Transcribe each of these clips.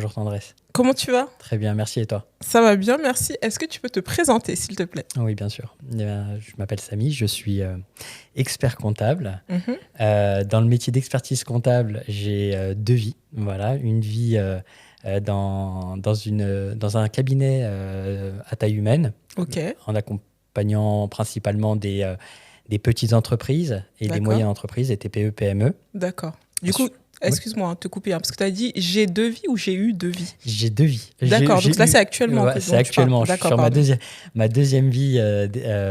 Bonjour Tendresse. Comment tu vas? Très bien, merci et toi? Ça va bien, merci. Est-ce que tu peux te présenter, s'il te plaît? Oui, bien sûr. Je m'appelle Samy, je suis expert comptable. Mhm. Dans le métier d'expertise comptable, j'ai deux vies. Voilà, une vie dans un cabinet à taille humaine, Ok, en accompagnant principalement des petites entreprises et des d'accord, moyennes entreprises, des TPE, PME. d'accord. Du coup, Su- Oui, excuse-moi de te couper, hein, parce que tu as dit j'ai deux vies ou j'ai eu deux vies? j'ai deux vies. D'accord, donc là, c'est actuellement Ouais, c'est dont tu parles. actuellement. Je suis D'accord, sur pardon. ma deuxième vie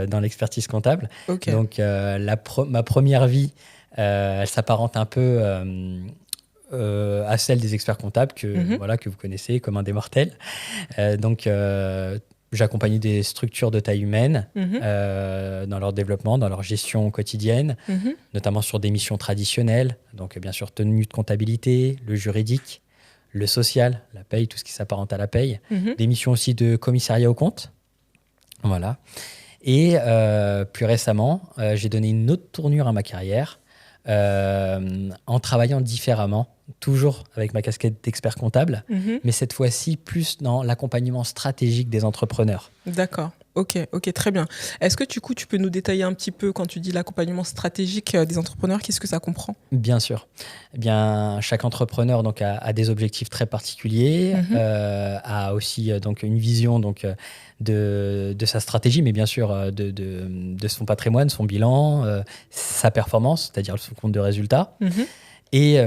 dans l'expertise comptable. Ok. Donc, ma première vie, elle s'apparente un peu à celle des experts comptables Mhm, voilà, que vous connaissez comme un des mortels. Donc, j'ai accompagné des structures de taille humaine mhm, dans leur développement, dans leur gestion quotidienne, mhm. notamment sur des missions traditionnelles. Donc, bien sûr, tenue de comptabilité, le juridique, le social, la paye, tout ce qui s'apparente à la paye. Mhm. Des missions aussi de commissariat aux comptes. Voilà. Et plus récemment, j'ai donné une autre tournure à ma carrière en travaillant différemment, toujours avec ma casquette d'expert comptable, Mhm. mais cette fois-ci plus dans l'accompagnement stratégique des entrepreneurs. D'accord. Ok, ok, très bien. Est-ce que du coup, tu peux nous détailler un petit peu quand tu dis l'accompagnement stratégique des entrepreneurs, qu'est-ce que ça comprend? Bien sûr. Eh bien, chaque entrepreneur donc, a des objectifs très particuliers, Mhm. a aussi donc, une vision donc, de sa stratégie, mais bien sûr de son patrimoine, son bilan, sa performance, c'est-à-dire son compte de résultats. Mhm.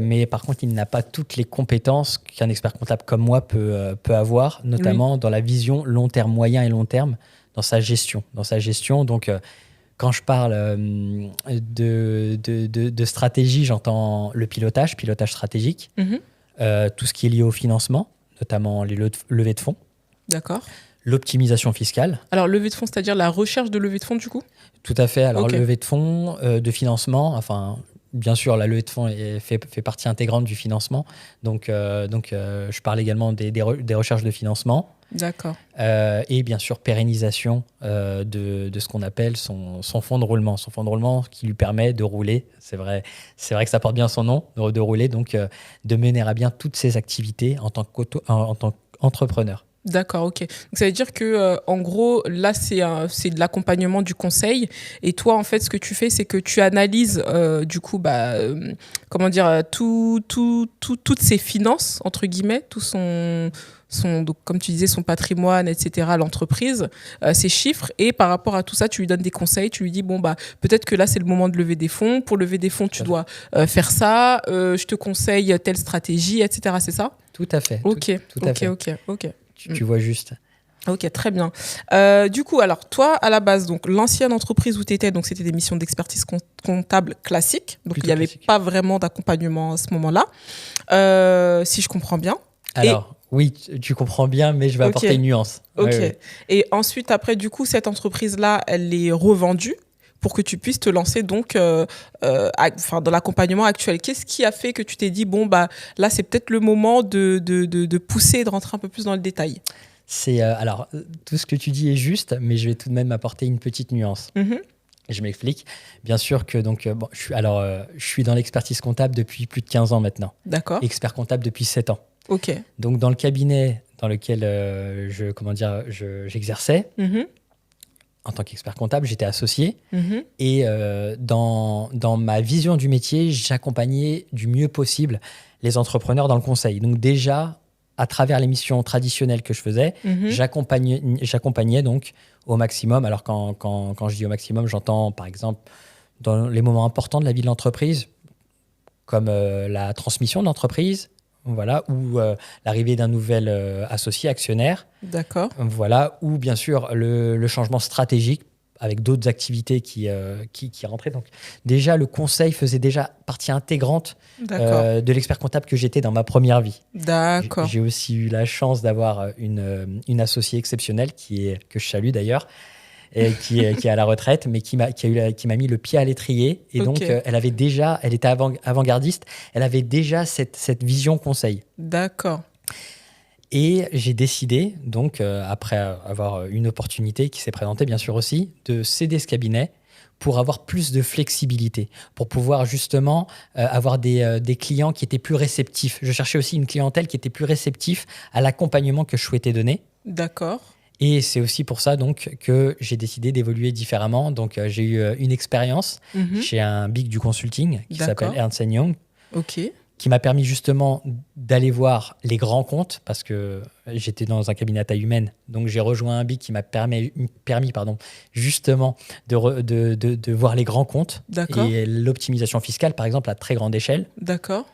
Mais par contre, il n'a pas toutes les compétences qu'un expert comptable comme moi peut avoir, Oui. notamment dans la vision long terme, moyen et long terme, dans sa gestion. Donc, quand je parle de stratégie, j'entends le pilotage stratégique, Mhm. tout ce qui est lié au financement, notamment les levées de fonds, D'accord. l'optimisation fiscale. Alors, levée de fonds, c'est-à-dire la recherche de levée de fonds, du coup? Tout à fait. Alors, Ok. levée de fonds, de financement, enfin, bien sûr, la levée de fonds fait partie intégrante du financement. Donc, je parle également des recherches de financement. D'accord. Et bien sûr, pérennisation de ce qu'on appelle son fonds de roulement. Son fonds de roulement qui lui permet de rouler, c'est vrai que ça porte bien son nom, de rouler, donc de mener à bien toutes ses activités en tant qu'entrepreneur. D'accord, ok. Donc ça veut dire que, en gros, là, c'est de l'accompagnement du conseil. Et toi, en fait, ce que tu fais, c'est que tu analyses, du coup, comment dire, toutes ses finances, entre guillemets, donc, comme tu disais, son patrimoine, etc., l'entreprise, ses chiffres. Et par rapport à tout ça, tu lui donnes des conseils. Tu lui dis, bon, peut-être que là, c'est le moment de lever des fonds. Pour lever des fonds, tu Tout à fait. dois faire ça. Je te conseille telle stratégie, etc. C'est ça? Tout à fait. Ok, Tout à ok, fait. ok, ok. Tu vois juste. Ok, très bien. Du coup, alors toi, à la base, donc l'ancienne entreprise où tu étais, donc c'était des missions d'expertise comptable classiques, donc il Plutôt n'y avait classique. pas vraiment d'accompagnement à ce moment-là, si je comprends bien. Et Alors, oui, tu comprends bien, mais je vais ok, apporter une nuance. Oui, ok. oui. Et ensuite, après, du coup, cette entreprise-là, elle est revendue pour que tu puisses te lancer donc dans l'accompagnement actuel. Qu'est-ce qui a fait que tu t'es dit, bon, là, c'est peut-être le moment de pousser et de rentrer un peu plus dans le détail? Alors, tout ce que tu dis est juste, mais je vais tout de même apporter une petite nuance. Mhm. Je m'explique. Bien sûr que je suis dans l'expertise comptable depuis plus de 15 ans maintenant. D'accord. Expert comptable depuis 7 ans. Ok. Donc, dans le cabinet dans lequel j'exerçais, Mhm. en tant qu'expert comptable, j'étais associé. Mhm. Et dans ma vision du métier, j'accompagnais du mieux possible les entrepreneurs dans le conseil. Donc déjà, à travers les missions traditionnelles que je faisais, Mhm. j'accompagnais donc au maximum. Alors quand je dis au maximum, j'entends par exemple dans les moments importants de la vie de l'entreprise, comme la transmission de l'entreprise, voilà, ou l'arrivée d'un nouvel associé actionnaire, D'accord. voilà, ou bien sûr le changement stratégique avec d'autres activités qui rentraient. Donc déjà, le conseil faisait déjà partie intégrante D'accord. de l'expert comptable que j'étais dans ma première vie. D'accord. J'ai aussi eu la chance d'avoir une associée exceptionnelle que je salue d'ailleurs, et qui est à la retraite, mais qui m'a mis le pied à l'étrier. Et Ok. donc, elle était avant-gardiste, elle avait déjà cette vision conseil. D'accord. Et j'ai décidé, donc, après avoir une opportunité qui s'est présentée, bien sûr aussi, de céder ce cabinet pour avoir plus de flexibilité, pour pouvoir justement avoir des clients qui étaient plus réceptifs. Je cherchais aussi une clientèle qui était plus réceptive à l'accompagnement que je souhaitais donner. D'accord. Et c'est aussi pour ça donc que j'ai décidé d'évoluer différemment. Donc j'ai eu une expérience chez un big du consulting qui s'appelle Ernst & Young, qui m'a permis justement d'aller voir les grands comptes parce que j'étais dans un cabinet à taille humaine. Donc j'ai rejoint un big qui m'a permis justement de voir les grands comptes et l'optimisation fiscale par exemple à très grande échelle. D'accord.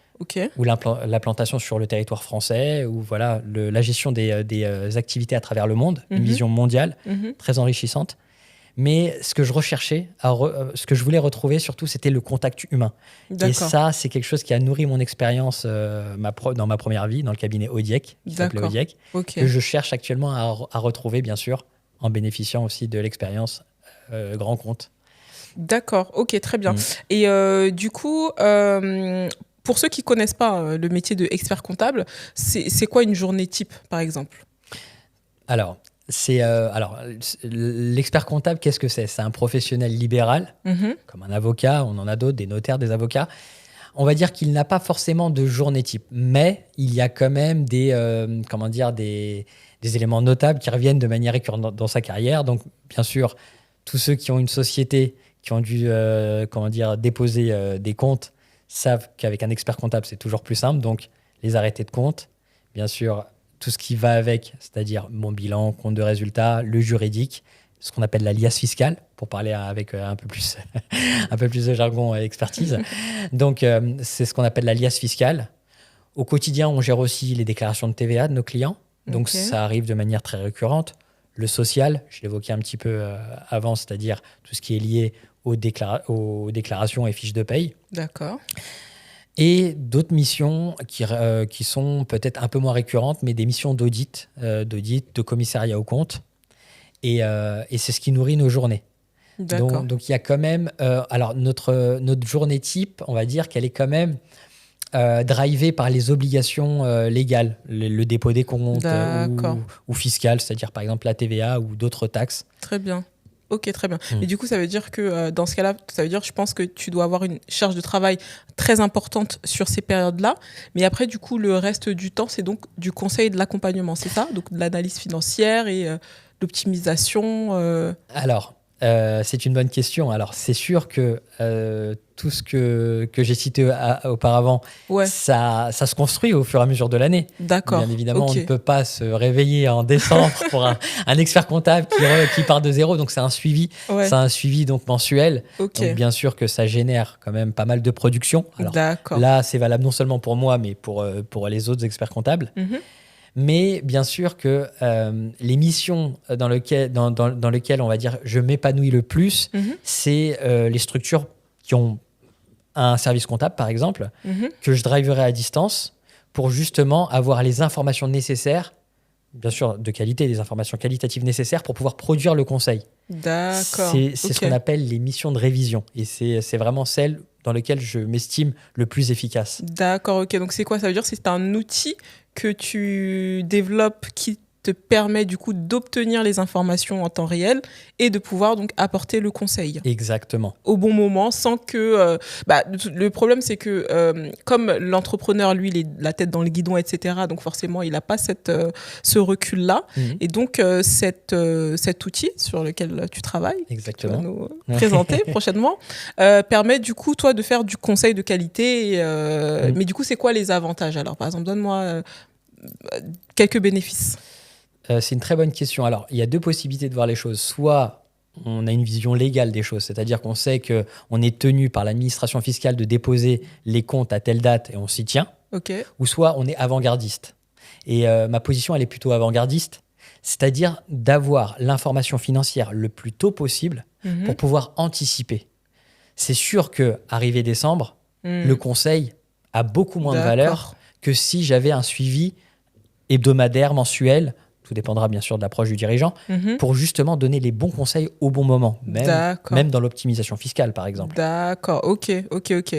Ou l'implantation sur le territoire français, ou voilà, la gestion des activités à travers le monde, une vision mondiale très enrichissante. Mais ce que je recherchais, ce que je voulais retrouver surtout, c'était le contact humain. Et ça, c'est quelque chose qui a nourri mon expérience dans ma première vie, dans le cabinet Audiec, qui s'appelait Audiec, que je cherche actuellement à retrouver, bien sûr, en bénéficiant aussi de l'expérience grand compte. D'accord, ok, très bien. Et du coup... pour ceux qui ne connaissent pas le métier d'expert comptable, c'est quoi une journée type, par exemple ? Alors, l'expert comptable, qu'est-ce que c'est ? C'est un professionnel libéral, comme un avocat, on en a d'autres, des notaires, des avocats. On va dire qu'il n'a pas forcément de journée type, mais il y a quand même des éléments notables qui reviennent de manière récurrente dans sa carrière. Donc, bien sûr, tous ceux qui ont une société, qui ont dû déposer des comptes, savent qu'avec un expert comptable, c'est toujours plus simple. Donc, les arrêtés de compte, bien sûr, tout ce qui va avec, c'est-à-dire mon bilan, compte de résultats, le juridique, ce qu'on appelle la liasse fiscale, pour parler avec un peu plus de jargon et expertise. Donc, c'est ce qu'on appelle la liasse fiscale. Au quotidien, on gère aussi les déclarations de TVA de nos clients. Donc, ça arrive de manière très récurrente. Le social, je l'évoquais un petit peu avant, c'est-à-dire tout ce qui est lié aux déclarations et fiches de paye. D'accord. Et d'autres missions qui sont peut-être un peu moins récurrentes, mais des missions d'audit, de commissariat aux comptes. Et c'est ce qui nourrit nos journées. Donc il y a quand même... alors, notre journée type, on va dire qu'elle est quand même drivée par les obligations légales, le dépôt des comptes ou fiscales, c'est-à-dire par exemple la TVA ou d'autres taxes. Très bien. Ok, très bien. Et du coup, ça veut dire que dans ce cas-là, je pense que tu dois avoir une charge de travail très importante sur ces périodes-là. Mais après, du coup, le reste du temps, c'est donc du conseil et de l'accompagnement, c'est ça ? Donc de l'analyse financière et l'optimisation. Alors, c'est une bonne question. Alors, c'est sûr que tout ce que j'ai cité auparavant, ça se construit au fur et à mesure de l'année. D'accord. Bien évidemment, on ne peut pas se réveiller en décembre pour un expert comptable qui part de zéro. Donc, c'est un suivi. C'est un suivi donc, mensuel. Donc, bien sûr que ça génère quand même pas mal de production. Alors, là, c'est valable non seulement pour moi, mais pour les autres experts comptables. Mais bien sûr que les missions dans lesquelles on va dire je m'épanouis le plus, c'est les structures qui ont un service comptable, par exemple, que je driverai à distance pour justement avoir les informations nécessaires, bien sûr de qualité, des informations qualitatives nécessaires pour pouvoir produire le conseil. D'accord. C'est ce qu'on appelle les missions de révision. Et c'est vraiment celles dans lesquelles je m'estime le plus efficace. D'accord, ok. Donc c'est quoi ? Ça veut dire que c'est un outil que tu développes qui te permet du coup d'obtenir les informations en temps réel et de pouvoir donc apporter le conseil. Exactement. Au bon moment, sans que... le problème, c'est que comme l'entrepreneur, lui, il est la tête dans le guidon, etc., donc forcément, il n'a pas ce recul-là. Et donc, cet outil sur lequel tu travailles, exactement, que tu vas nous présenter prochainement, permet du coup, toi, de faire du conseil de qualité. Mais du coup, c'est quoi les avantages ? Alors, par exemple, donne-moi quelques bénéfices. C'est une très bonne question. Alors, il y a deux possibilités de voir les choses. Soit on a une vision légale des choses, c'est-à-dire qu'on sait qu'on est tenu par l'administration fiscale de déposer les comptes à telle date et on s'y tient. Ou soit on est avant-gardiste. Et ma position, elle est plutôt avant-gardiste, c'est-à-dire d'avoir l'information financière le plus tôt possible pour pouvoir anticiper. C'est sûr qu'arrivé décembre, le conseil a beaucoup moins de valeur que si j'avais un suivi hebdomadaire, mensuel, tout dépendra bien sûr de l'approche du dirigeant, Mhm. pour justement donner les bons conseils au bon moment, D'accord. même dans l'optimisation fiscale, par exemple. D'accord, ok.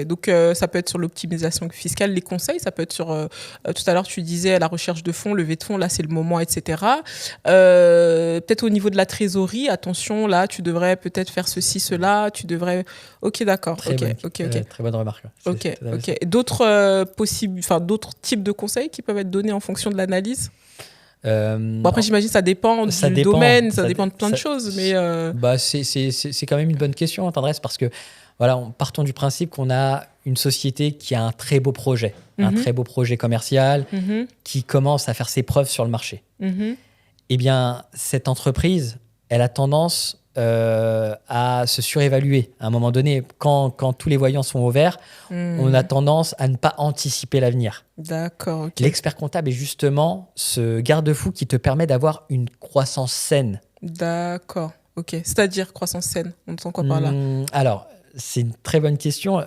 Donc, ça peut être sur l'optimisation fiscale, les conseils, ça peut être sur, tout à l'heure, tu disais la recherche de fonds, levée de fonds, là, c'est le moment, etc. Peut-être au niveau de la trésorerie, attention, là, tu devrais peut-être faire ceci, cela, tu devrais... Ok, d'accord, Très bonne remarque. C'est tout à fait ça. D'autres d'autres types de conseils qui peuvent être donnés en fonction de l'analyse? Bon, après, j'imagine ça dépend ça du dépend, domaine, ça ça dépend dé- de plein de choses, mais... Bah, c'est quand même une bonne question, Tendresse, parce que voilà, partons du principe qu'on a une société qui a un très beau projet, un Mhm, très beau projet commercial mhm, qui commence à faire ses preuves sur le marché. mhm. Eh bien, cette entreprise, elle a tendance à se surévaluer. À un moment donné, quand tous les voyants sont au vert, on a tendance à ne pas anticiper l'avenir. D'accord, ok. L'expert comptable est justement ce garde-fou qui te permet d'avoir une croissance saine. D'accord, ok. C'est-à-dire croissance saine, on entend quoi par là? Alors, c'est une très bonne question.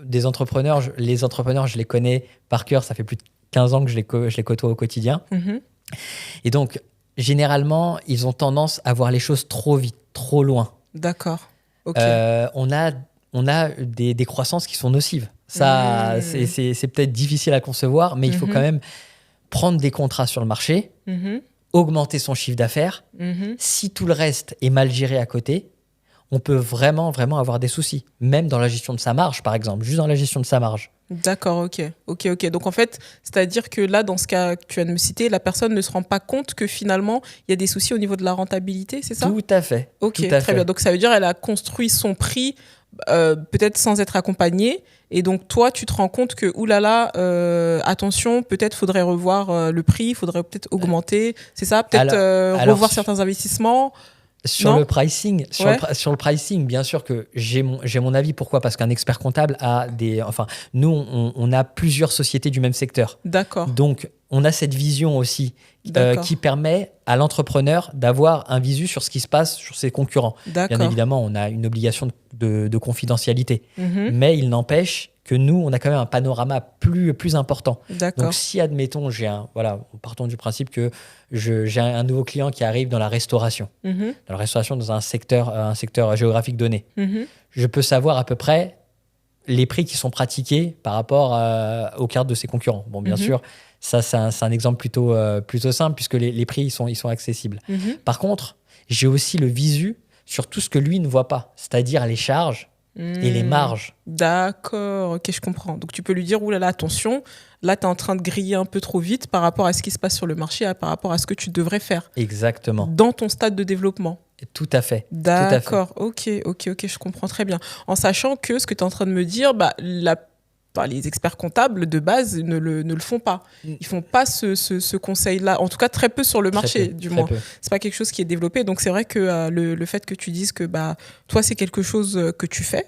Les entrepreneurs, je les connais par cœur. Ça fait plus de 15 ans que je les côtoie au quotidien. Mhm. Et donc, généralement, ils ont tendance à voir les choses trop vite, trop loin. D'accord, ok. On a des croissances qui sont nocives. Ça, c'est peut-être difficile à concevoir, mais il faut quand même prendre des contrats sur le marché, Mhm, augmenter son chiffre d'affaires. mhm. Si tout le reste est mal géré à côté, on peut vraiment avoir des soucis. Même dans la gestion de sa marge, par exemple. Juste dans la gestion de sa marge. D'accord, ok. Donc en fait, c'est-à-dire que là, dans ce cas que tu viens de me citer, la personne ne se rend pas compte que finalement, il y a des soucis au niveau de la rentabilité, c'est ça? Tout à fait. Ok, Tout à très fait. bien. Donc ça veut dire qu'elle a construit son prix peut-être sans être accompagnée. Et donc toi, tu te rends compte que, oulala, attention, peut-être faudrait revoir le prix, faudrait peut-être augmenter, c'est ça? Peut-être Alors, revoir certains investissements. Sur Non? le pricing, Ouais. sur le pricing, bien sûr que j'ai mon avis. Pourquoi? Parce qu'un expert comptable a des... Enfin, nous, on a plusieurs sociétés du même secteur. D'accord, Donc, on a cette vision aussi d'accord, qui permet à l'entrepreneur d'avoir un visu sur ce qui se passe sur ses concurrents. Bien d'accord. évidemment, on a une obligation de confidentialité. Mhm. Mais il n'empêche que nous, on a quand même un panorama plus important. D'accord. Donc, si, admettons, partons du principe que j'ai un nouveau client qui arrive dans la restauration, Mhm. dans un secteur géographique donné, Mhm. je peux savoir à peu près les prix qui sont pratiqués par rapport aux cartes de ses concurrents. Bon, bien sûr, ça, c'est un exemple plutôt simple puisque les prix, ils sont accessibles. Mhm. Par contre, j'ai aussi le visu sur tout ce que lui ne voit pas, c'est-à-dire les charges et les marges. D'accord, ok, je comprends. Donc tu peux lui dire, oulala, attention, là tu es en train de griller un peu trop vite par rapport à ce qui se passe sur le marché, par rapport à ce que tu devrais faire Exactement. dans ton stade de développement. Tout à fait. D'accord, ok, je comprends très bien. En sachant que ce que tu es en train de me dire, les experts comptables de base ne le font pas. Ils font pas ce conseil-là, en tout cas très peu sur le marché, du moins. C'est pas quelque chose qui est développé. Donc c'est vrai que le fait que tu dises que toi c'est quelque chose que tu fais,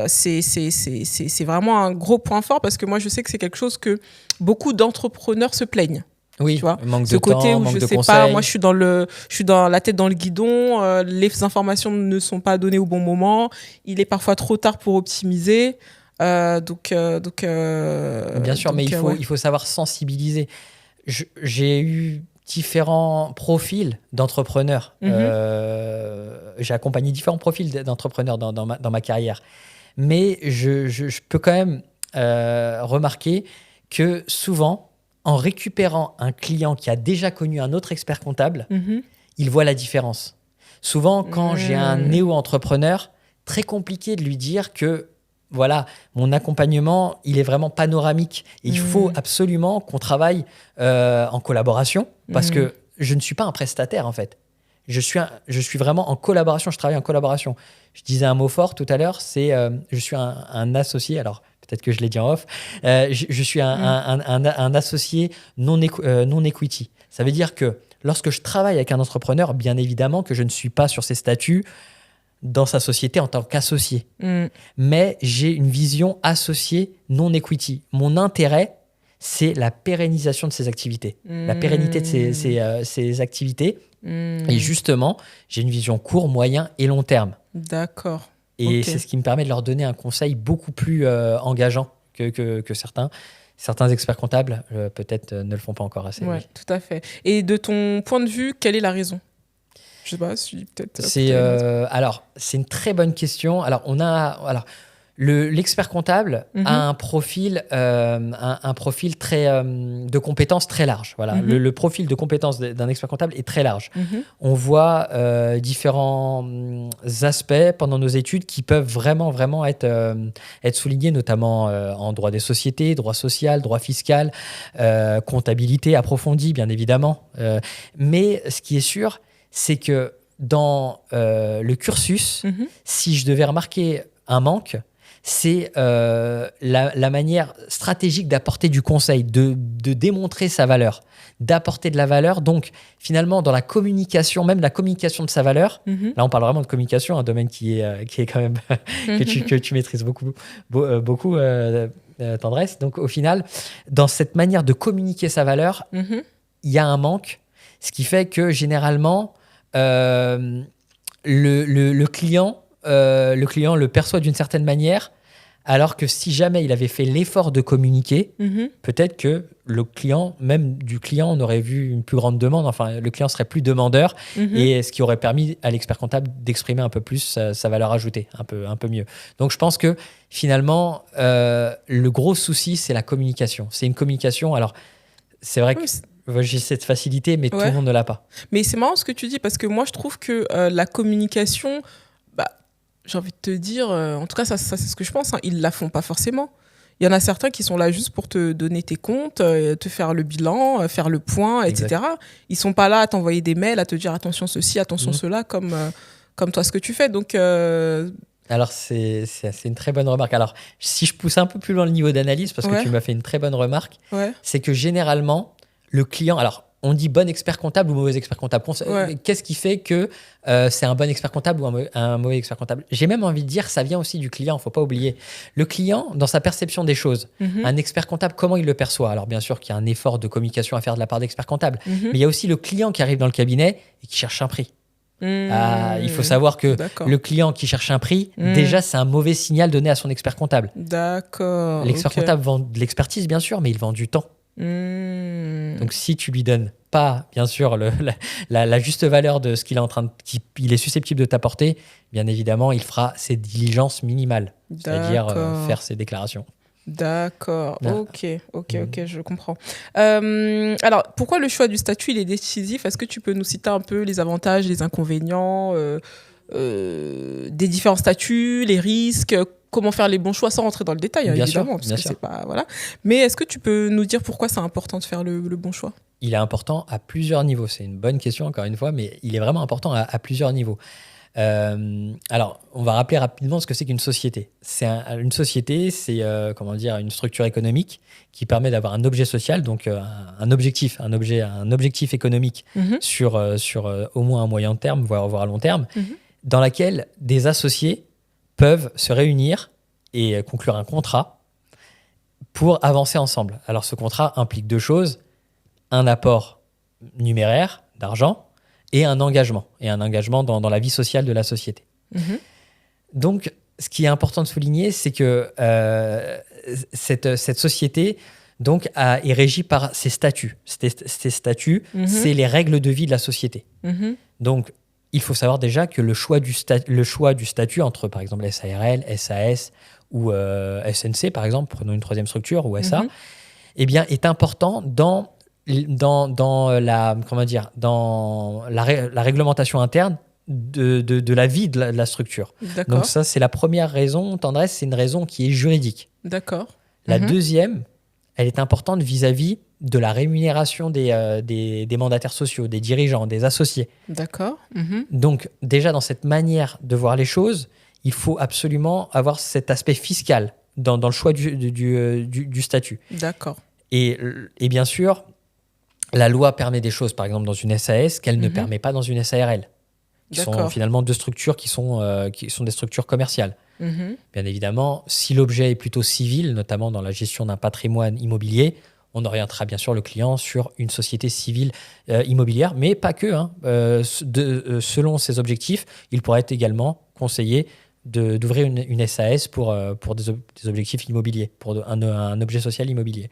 c'est vraiment un gros point fort parce que moi je sais que c'est quelque chose que beaucoup d'entrepreneurs se plaignent. Oui, tu vois, manque ce de côté temps, où manque je de sais conseils. pas, moi je suis dans la tête dans le guidon, les informations ne sont pas données au bon moment, il est parfois trop tard pour optimiser. Bien sûr, mais il faut savoir sensibiliser. J'ai eu différents profils d'entrepreneurs. J'ai accompagné différents profils d'entrepreneurs dans ma carrière. Mais je peux quand même remarquer que souvent, en récupérant un client qui a déjà connu un autre expert comptable, il voit la différence. Souvent, quand j'ai un néo-entrepreneur, très compliqué de lui dire que voilà, mon accompagnement, il est vraiment panoramique. Et il faut absolument qu'on travaille en collaboration parce que je ne suis pas un prestataire, en fait. Je suis vraiment en collaboration, je travaille en collaboration. Je disais un mot fort tout à l'heure, c'est je suis un associé, alors peut-être que je l'ai dit en off, je suis un associé non equity. Ça veut dire que lorsque je travaille avec un entrepreneur, bien évidemment que je ne suis pas sur ses statuts dans sa société en tant qu'associé. Mais j'ai une vision associée non equity. Mon intérêt, c'est la pérennisation de ses activités, la pérennité de ses activités. Et justement, j'ai une vision court, moyen et long terme. D'accord. Et c'est ce qui me permet de leur donner un conseil beaucoup plus engageant que certains. Certains experts comptables, peut-être, ne le font pas encore assez. Ouais, Oui. tout à fait. Et de ton point de vue, quelle est la raison? Je sais pas si peut-être. Alors, c'est une très bonne question. Alors, l'expert comptable a un profil très, de compétences très large. Voilà. Le profil de compétences d'un expert comptable est très large. On voit différents aspects pendant nos études qui peuvent vraiment être soulignés, notamment en droit des sociétés, droit social, droit fiscal, comptabilité approfondie, bien évidemment. Mais ce qui est sûr, c'est que dans le cursus, si je devais remarquer un manque, c'est la manière stratégique d'apporter du conseil, de démontrer sa valeur, d'apporter de la valeur. Donc, finalement, dans la communication, même la communication de sa valeur, là, on parle vraiment de communication, un domaine qui est quand même que tu maîtrises beaucoup, Tendresse. Donc, au final, dans cette manière de communiquer sa valeur, il y a un manque, ce qui fait que généralement, le client le perçoit d'une certaine manière, alors que si jamais il avait fait l'effort de communiquer, peut-être que même du client, on aurait vu une plus grande demande. Enfin, le client serait plus demandeur, et ce qui aurait permis à l'expert comptable d'exprimer un peu plus sa valeur ajoutée, un peu mieux. Donc, je pense que finalement, le gros souci, c'est la communication. C'est une communication. Alors, c'est vrai que j'ai cette facilité, mais tout le monde ne l'a pas. Mais c'est marrant ce que tu dis, parce que moi, je trouve que la communication, j'ai envie de te dire, en tout cas, ça c'est ce que je pense, ils ne la font pas forcément. Il y en a certains qui sont là juste pour te donner tes comptes, te faire le bilan, faire le point, etc. Exact. Ils ne sont pas là à t'envoyer des mails, à te dire attention ceci, attention cela, comme toi ce que tu fais. Donc, alors, c'est une très bonne remarque. Alors, si je pousse un peu plus loin le niveau d'analyse, parce que tu m'as fait une très bonne remarque, c'est que généralement, le client... Alors, on dit bon expert comptable ou mauvais expert comptable. Qu'est-ce qui fait que c'est un bon expert comptable ou un mauvais expert comptable? J'ai même envie de dire, ça vient aussi du client, il ne faut pas oublier. Le client, dans sa perception des choses, un expert comptable, comment il le perçoit? Alors, bien sûr qu'il y a un effort de communication à faire de la part d'expert comptable, mais il y a aussi le client qui arrive dans le cabinet et qui cherche un prix. Il faut savoir que le client qui cherche un prix, déjà, c'est un mauvais signal donné à son expert comptable. D'accord. L'expert comptable vend de l'expertise, bien sûr, mais il vend du temps. Donc, si tu lui donnes pas, bien sûr, la juste valeur de ce qu'il est susceptible de t'apporter, bien évidemment, il fera ses diligences minimales, c'est-à-dire faire ses déclarations. D'accord, ok, je comprends. Alors, pourquoi le choix du statut il est décisif? Est-ce que tu peux nous citer un peu les avantages, les inconvénients des différents statuts, les risques, comment faire les bons choix sans rentrer dans le détail, évidemment, parce que c'est pas voilà. Mais est-ce que tu peux nous dire pourquoi c'est important de faire le bon choix? Il est important à plusieurs niveaux. C'est une bonne question encore une fois, mais il est vraiment important à plusieurs niveaux. Alors, on va rappeler rapidement ce que c'est qu'une société. Une société, c'est une structure économique qui permet d'avoir un objet social, donc un objectif économique sur au moins un moyen terme, voire à long terme, dans laquelle des associés peuvent se réunir et conclure un contrat pour avancer ensemble. Alors, ce contrat implique deux choses: un apport numéraire d'argent et un engagement dans la vie sociale de la société. Donc, ce qui est important de souligner, c'est que cette société donc, est régie par ses statuts. Ces statuts, c'est les règles de vie de la société. Donc, il faut savoir déjà que le choix du statut entre, par exemple, SARL, SAS ou SNC, par exemple, prenons une troisième structure, ou SA, eh bien, est important dans la réglementation interne de la vie de la structure. Donc ça, c'est la première raison, Tendresse, c'est une raison qui est juridique. D'accord. La deuxième, elle est importante vis-à-vis de la rémunération des mandataires sociaux, des dirigeants, des associés. D'accord. Donc déjà, dans cette manière de voir les choses, il faut absolument avoir cet aspect fiscal dans le choix du statut. D'accord. Et bien sûr, la loi permet des choses, par exemple dans une SAS, qu'elle ne permet pas dans une SARL, qui sont finalement deux structures qui sont des structures commerciales. Bien évidemment, si l'objet est plutôt civil, notamment dans la gestion d'un patrimoine immobilier, on orientera bien sûr le client sur une société civile immobilière, mais pas que. Selon ses objectifs, il pourra être également conseillé d'ouvrir une SAS pour des objectifs immobiliers, pour un objet social immobilier.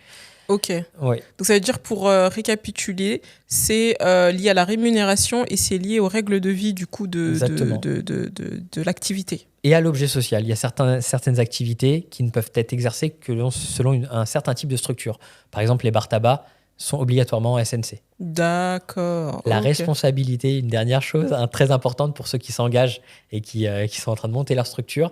Ok. Oui, Donc ça veut dire, pour récapituler, c'est lié à la rémunération et c'est lié aux règles de vie du coup exactement. de l'activité. Et à l'objet social, il y a certaines activités qui ne peuvent être exercées que selon un certain type de structure. Par exemple, les bars tabac sont obligatoirement en SNC. D'accord. La Ok. responsabilité, une dernière chose très importante pour ceux qui s'engagent et qui sont en train de monter leur structure,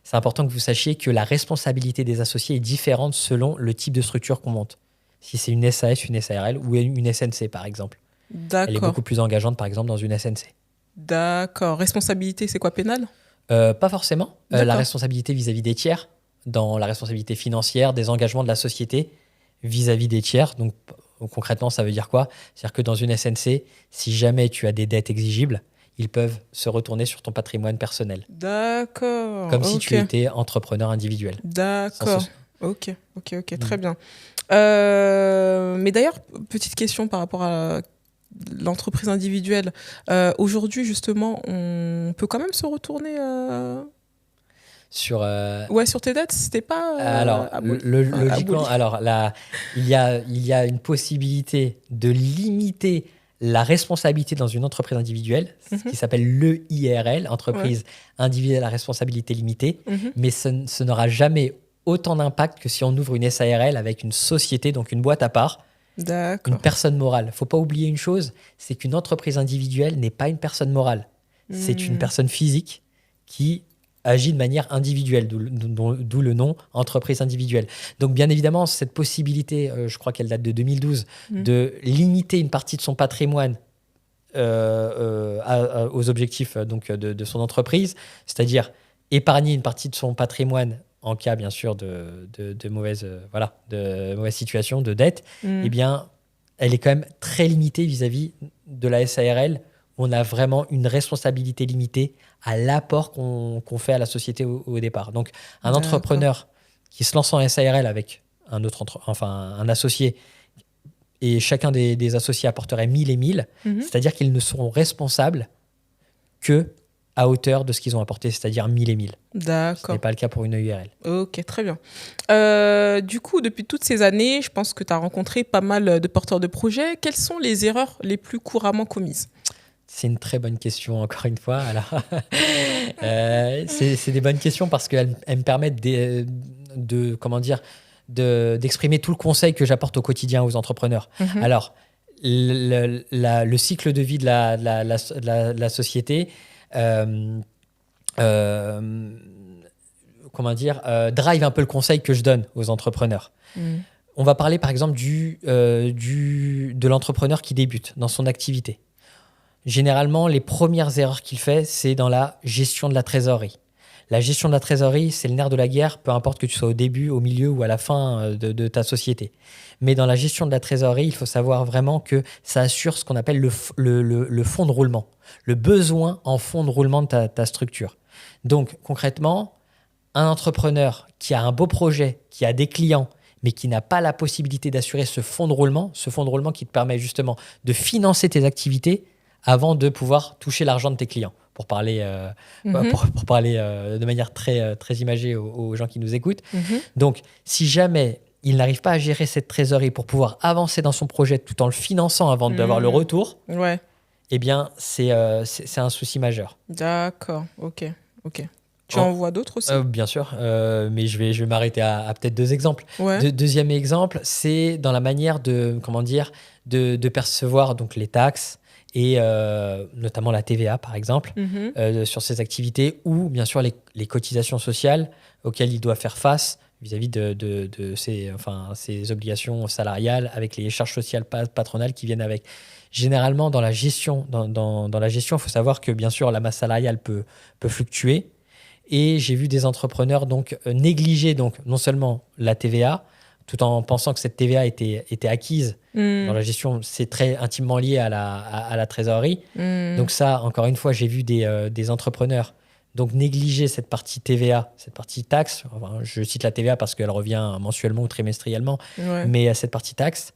c'est important que vous sachiez que la responsabilité des associés est différente selon le type de structure qu'on monte. Si c'est une SAS, une SARL ou une SNC par exemple. Elle est D'accord. beaucoup plus engageante par exemple dans une SNC. D'accord. Responsabilité, c'est quoi, pénal? Pas forcément. La D'accord. responsabilité vis-à-vis des tiers, dans la responsabilité financière, des engagements de la société vis-à-vis des tiers. Donc concrètement, ça veut dire quoi? C'est-à-dire que dans une SNC, si jamais tu as des dettes exigibles, ils peuvent se retourner sur ton patrimoine personnel, D'accord. comme si Ok. tu étais entrepreneur individuel. D'accord. Sans Ok. Ok. Ok. Mm. Très bien. Mais d'ailleurs, petite question par rapport à l'entreprise individuelle. Aujourd'hui, justement, on peut quand même se retourner Sur, ouais, sur tes dettes. C'était pas alors, logiquement, aboli. alors là, il y a une possibilité de limiter la responsabilité dans une entreprise individuelle, ce Mhm. qui s'appelle l'EIRL, Ouais. entreprise individuelle à responsabilité limitée, Mhm. mais ce n'aura jamais autant d'impact que si on ouvre une SARL avec une société, donc une boîte à part, une D'accord. personne morale. Faut pas oublier une chose, c'est qu'une entreprise individuelle n'est pas une personne morale. C'est une Hmm. personne physique qui agit de manière individuelle, d'où le nom entreprise individuelle. Donc bien évidemment, cette possibilité, je crois qu'elle date de 2012, Hmm. de limiter une partie de son patrimoine aux objectifs donc, de son entreprise, c'est-à-dire épargner une partie de son patrimoine en cas bien sûr de mauvaise, de mauvaise situation, de dette, Hmm. eh bien, elle est quand même très limitée vis-à-vis de la SARL, où on a vraiment une responsabilité limitée à l'apport qu'on fait à la société au départ. Donc, un D'accord. entrepreneur qui se lance en SARL avec un associé, et chacun des associés apporterait 1000 et 1000, Mhm. c'est-à-dire qu'ils ne seront responsables que à hauteur de ce qu'ils ont apporté, c'est-à-dire 1000 et 1000. Ce D'accord. n'est pas le cas pour une EURL. Ok, très bien. Du coup, depuis toutes ces années, je pense que tu as rencontré pas mal de porteurs de projets. Quelles sont les erreurs les plus couramment commises? C'est une très bonne question, encore une fois. Alors, c'est des bonnes questions parce qu'elles me permettent comment dire, d'exprimer tout le conseil que j'apporte au quotidien aux entrepreneurs. Mhm. Alors, le cycle de vie de la société, euh, comment dire, drive un peu le conseil que je donne aux entrepreneurs. Hmm. On va parler par exemple de l'entrepreneur qui débute dans son activité. Généralement, les premières erreurs qu'il fait, c'est dans la gestion de la trésorerie. La gestion de la trésorerie, c'est le nerf de la guerre, peu importe que tu sois au début, au milieu ou à la fin de ta société. Mais dans la gestion de la trésorerie, il faut savoir vraiment que ça assure ce qu'on appelle le fonds de roulement, le besoin en fonds de roulement de ta structure. Donc, concrètement, un entrepreneur qui a un beau projet, qui a des clients, mais qui n'a pas la possibilité d'assurer ce fonds de roulement qui te permet justement de financer tes activités avant de pouvoir toucher l'argent de tes clients, pour parler, Mhm. pour parler de manière très imagée aux gens qui nous écoutent. Mhm. Donc, si jamais il n'arrive pas à gérer cette trésorerie pour pouvoir avancer dans son projet tout en le finançant avant d'avoir le Hmm. retour, Ouais, eh bien, c'est un souci majeur. d'accord. Ok, ok. Tu En- en vois d'autres aussi? Bien sûr, mais je vais m'arrêter à peut-être deux exemples. Ouais. Deuxième exemple, c'est dans la manière comment dire, de percevoir donc les taxes et notamment la TVA par exemple Mhm. sur ces activités ou bien sûr les cotisations sociales auxquelles il doit faire face vis-à-vis de ses obligations salariales avec les charges sociales patronales qui viennent avec. Généralement, dans la gestion, dans la gestion, il faut savoir que bien sûr la masse salariale peut fluctuer. Et j'ai vu des entrepreneurs donc négliger donc non seulement la TVA, tout en pensant que cette TVA était acquise dans Hmm. la gestion. C'est très intimement lié à la trésorerie. Hmm. Donc ça, encore une fois, j'ai vu des entrepreneurs donc négliger cette partie TVA, cette partie taxe. Enfin, je cite la TVA parce qu'elle revient mensuellement ou trimestriellement, Ouais. mais à cette partie taxe.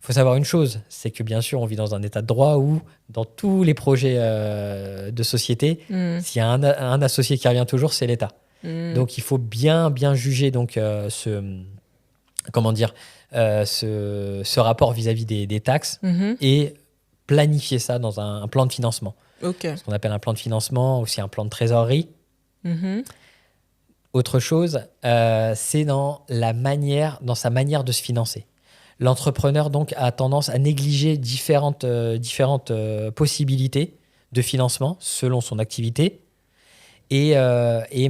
Il faut savoir une chose, c'est que bien sûr, on vit dans un état de droit où, dans tous les projets de société, s'il y a un associé qui revient toujours, c'est l'État. Donc, il faut bien juger donc, ce rapport vis-à-vis des taxes et planifier ça dans un plan de financement. Ce qu'on appelle un plan de financement, aussi un plan de trésorerie. Autre chose, c'est dans sa manière de se financer. L'entrepreneur donc a tendance à négliger différentes possibilités de financement selon son activité et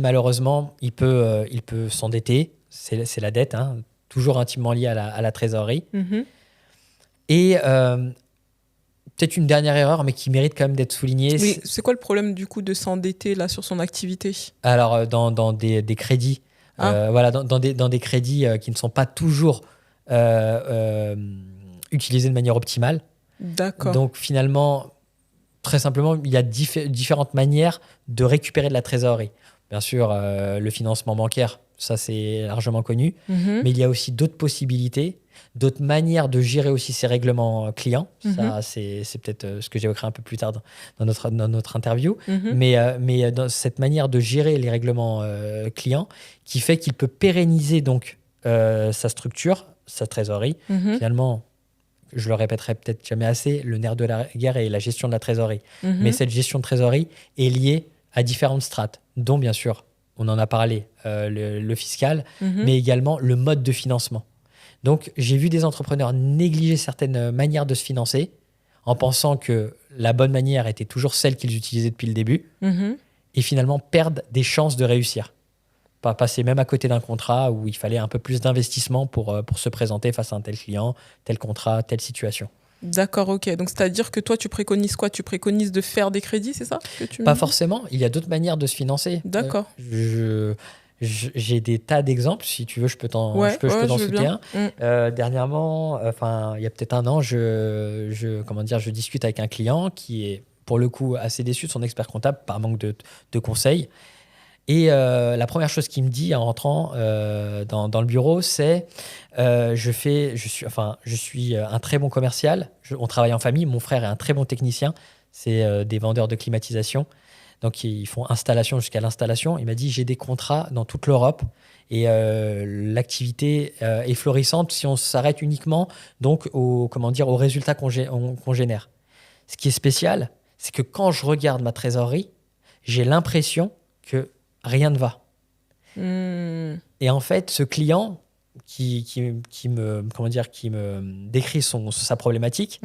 malheureusement il peut s'endetter, c'est la dette, hein, toujours intimement liée à la trésorerie. Et peut-être une dernière erreur, mais qui mérite quand même d'être soulignée. Oui, c'est quoi le problème du coup de s'endetter là sur son activité? Alors dans des crédits, dans des crédits qui ne sont pas toujours utilisés de manière optimale. D'accord. Donc finalement, très simplement, il y a différentes manières de récupérer de la trésorerie. Bien sûr, le financement bancaire, ça c'est largement connu, mais il y a aussi d'autres possibilités, d'autres manières de gérer aussi ces règlements clients. Ça, c'est peut-être ce que j'évoquerai un peu plus tard dans notre interview. Mais dans cette manière de gérer les règlements clients qui fait qu'il peut pérenniser donc sa structure, sa trésorerie. Finalement, je le répéterai peut-être jamais assez, le nerf de la guerre est la gestion de la trésorerie. Mais cette gestion de trésorerie est liée à différentes strates, dont bien sûr, on en a parlé, le fiscal, mais également le mode de financement. Donc, j'ai vu des entrepreneurs négliger certaines manières de se financer en pensant que la bonne manière était toujours celle qu'ils utilisaient depuis le début et finalement perdre des chances de réussir. Pas passer même à côté d'un contrat où il fallait un peu plus d'investissement pour se présenter face à un tel client, tel contrat, telle situation. D'accord, ok. Donc, c'est-à-dire que toi, tu préconises quoi? Tu préconises de faire des crédits, c'est ça que tu Pas forcément. Il y a d'autres manières de se financer. D'accord. J'ai des tas d'exemples. Si tu veux, je peux t'en citer un. Dernièrement, il y a peut-être un an, je discute avec un client qui est, pour le coup, assez déçu de son expert comptable par manque de conseils. Et la première chose qu'il me dit en rentrant dans le bureau, c'est je suis un très bon commercial. On travaille en famille. Mon frère est un très bon technicien. C'est des vendeurs de climatisation. Donc, ils font installation jusqu'à l'installation. Il m'a dit, j'ai des contrats dans toute l'Europe et l'activité est florissante si on s'arrête uniquement donc, aux résultats qu'on génère. Ce qui est spécial, c'est que quand je regarde ma trésorerie, j'ai l'impression que rien ne va. Et en fait, ce client qui me décrit sa problématique,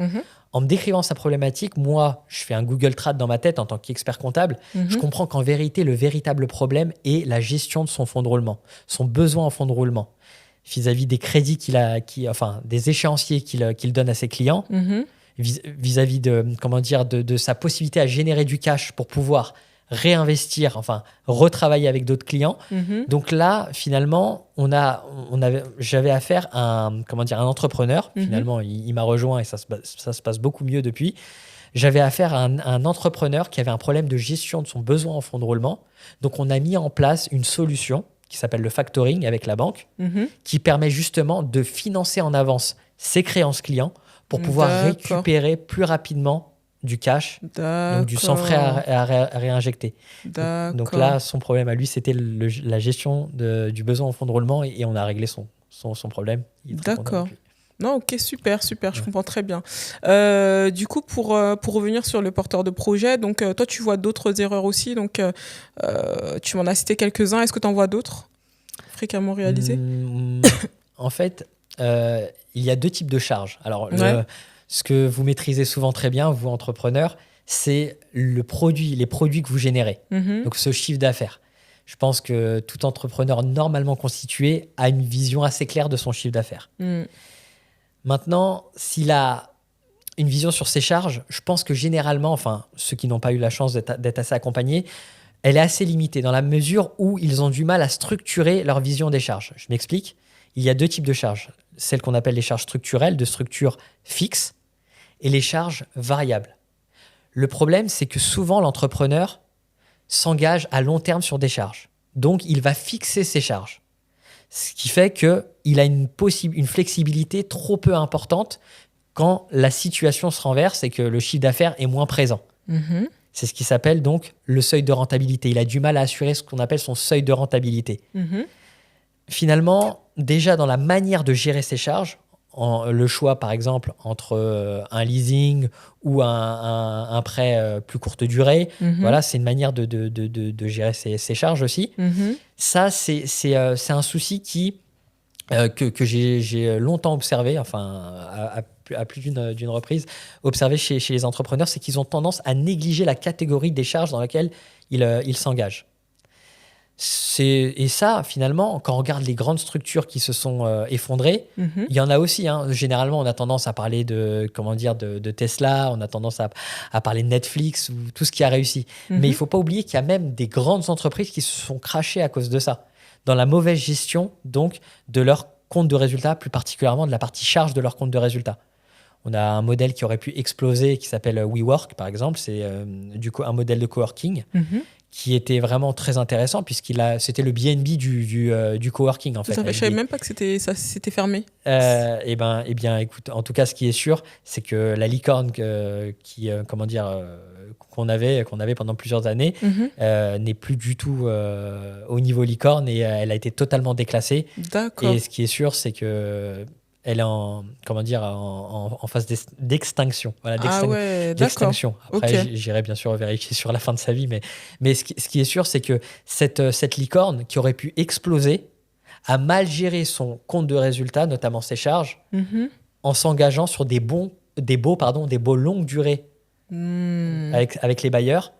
en me décrivant sa problématique, moi, je fais un Google Trad dans ma tête en tant qu'expert comptable. Je comprends qu'en vérité, le véritable problème est la gestion de son fonds de roulement, son besoin en fonds de roulement, vis-à-vis des crédits des échéanciers qu'il donne à ses clients, vis-à-vis de sa possibilité à générer du cash pour pouvoir réinvestir, retravailler avec d'autres clients. Donc là, finalement, j'avais affaire à un entrepreneur. Finalement, il m'a rejoint et ça se passe beaucoup mieux depuis. J'avais affaire à un entrepreneur qui avait un problème de gestion de son besoin en fonds de roulement. Donc, on a mis en place une solution qui s'appelle le factoring avec la banque, qui permet justement de financer en avance ses créances clients pour pouvoir récupérer plus rapidement du cash, donc du sans frais à réinjecter. Donc là, son problème à lui, c'était la gestion du besoin en fonds de roulement et on a réglé son problème. D'accord. Non, ok, super, je comprends très bien. Du coup, pour revenir sur le porteur de projet, donc toi, tu vois d'autres erreurs aussi, donc tu m'en as cité quelques-uns. Est-ce que tu en vois d'autres fréquemment réalisées? En fait, il y a deux types de charges. Alors, ce que vous maîtrisez souvent très bien, vous, entrepreneurs, c'est les produits que vous générez. Donc, ce chiffre d'affaires. Je pense que tout entrepreneur normalement constitué a une vision assez claire de son chiffre d'affaires. Maintenant, s'il a une vision sur ses charges, je pense que généralement, ceux qui n'ont pas eu la chance d'être assez accompagnés, elle est assez limitée dans la mesure où ils ont du mal à structurer leur vision des charges. Je m'explique. Il y a deux types de charges. Celles qu'on appelle les charges structurelles, de structure fixe, et les charges variables. Le problème, c'est que souvent, l'entrepreneur s'engage à long terme sur des charges. Donc, il va fixer ses charges. Ce qui fait qu'il a une flexibilité trop peu importante quand la situation se renverse et que le chiffre d'affaires est moins présent. Mhm. C'est ce qui s'appelle donc le seuil de rentabilité. Il a du mal à assurer ce qu'on appelle son seuil de rentabilité. Mhm. Finalement, déjà dans la manière de gérer ses charges, le choix par exemple entre un leasing ou un prêt plus courte durée, Mhm. voilà, c'est une manière de gérer ses charges aussi. Mhm. Ça, c'est un souci que j'ai longtemps observé, enfin à plus d'une reprise, observé chez les entrepreneurs, c'est qu'ils ont tendance à négliger la catégorie des charges dans laquelle ils s'engagent. Et ça, finalement, quand on regarde les grandes structures qui se sont effondrées, Mhm. il y en a aussi. Généralement, on a tendance à parler de Tesla, on a tendance à parler de Netflix ou tout ce qui a réussi. Mhm. Mais il ne faut pas oublier qu'il y a même des grandes entreprises qui se sont crachées à cause de ça, dans la mauvaise gestion donc de leur compte de résultat, plus particulièrement de la partie charge de leur compte de résultat. On a un modèle qui aurait pu exploser qui s'appelle WeWork, par exemple. C'est un modèle de coworking Mhm. qui était vraiment très intéressant c'était le BNB du coworking en fait. Tout à fait. Je savais même pas que ça s'était fermé. Eh bien, écoute, en tout cas, ce qui est sûr, c'est que la licorne qu'on avait pendant plusieurs années Mhm. n'est plus du tout au niveau licorne et elle a été totalement déclassée. D'accord. Et ce qui est sûr, c'est que elle est en phase d'extinction. Voilà, Ah ouais, d'accord. d'extinction. Après, Ok. j'irai bien sûr vérifier sur la fin de sa vie, mais ce qui est sûr, c'est que cette licorne qui aurait pu exploser a mal géré son compte de résultat, notamment ses charges, Mhm. en s'engageant sur des baux longue durée Hmm. avec les bailleurs,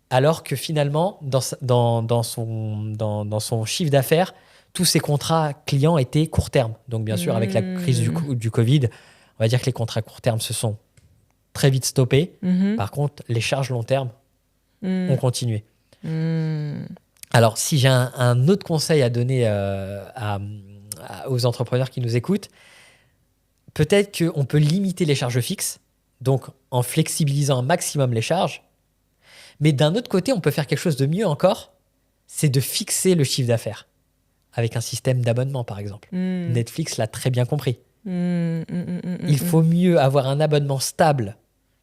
alors que finalement, dans son chiffre d'affaires, tous ces contrats clients étaient court terme. Donc bien sûr, avec la crise du Covid, on va dire que les contrats court terme se sont très vite stoppés. Mhm. Par contre, les charges long terme Hmm. ont continué. Hmm. Alors, si j'ai un autre conseil à donner aux entrepreneurs qui nous écoutent, peut-être qu'on peut limiter les charges fixes, donc en flexibilisant un maximum les charges. Mais d'un autre côté, on peut faire quelque chose de mieux encore, c'est de fixer le chiffre d'affaires avec un système d'abonnement, par exemple. Hmm. Netflix l'a très bien compris. Hmm. Il faut mieux avoir un abonnement stable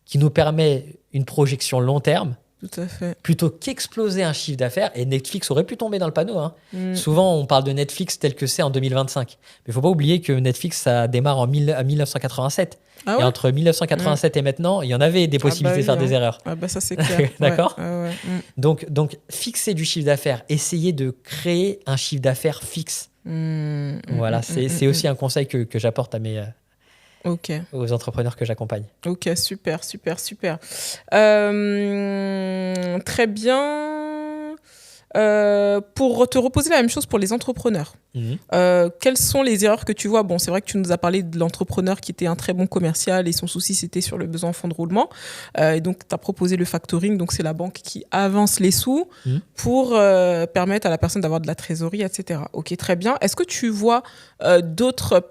qui nous permet une projection long terme Tout à fait. plutôt qu'exploser un chiffre d'affaires. Et Netflix aurait pu tomber dans le panneau. Hmm. Souvent, on parle de Netflix tel que c'est en 2025. Mais il ne faut pas oublier que Netflix, ça démarre en 1987. Ah Et ouais. entre 1987 et maintenant, il y en avait des possibilités de faire des erreurs. Ah bah ça c'est clair. D'accord. Ouais. Ah ouais. Hmm. Donc, fixer du chiffre d'affaires, essayer de créer un chiffre d'affaires fixe. Hmm. Voilà, c'est aussi un conseil que j'apporte Ok. aux entrepreneurs que j'accompagne. Ok, super. Très bien. Pour te reposer la même chose pour les entrepreneurs, quelles sont les erreurs que tu vois? Bon, c'est vrai que tu nous as parlé de l'entrepreneur qui était un très bon commercial et son souci, c'était sur le besoin en fonds de roulement. Et donc, tu as proposé le factoring. Donc, c'est la banque qui avance les sous pour permettre à la personne d'avoir de la trésorerie, etc. Ok, très bien. Est-ce que tu vois d'autres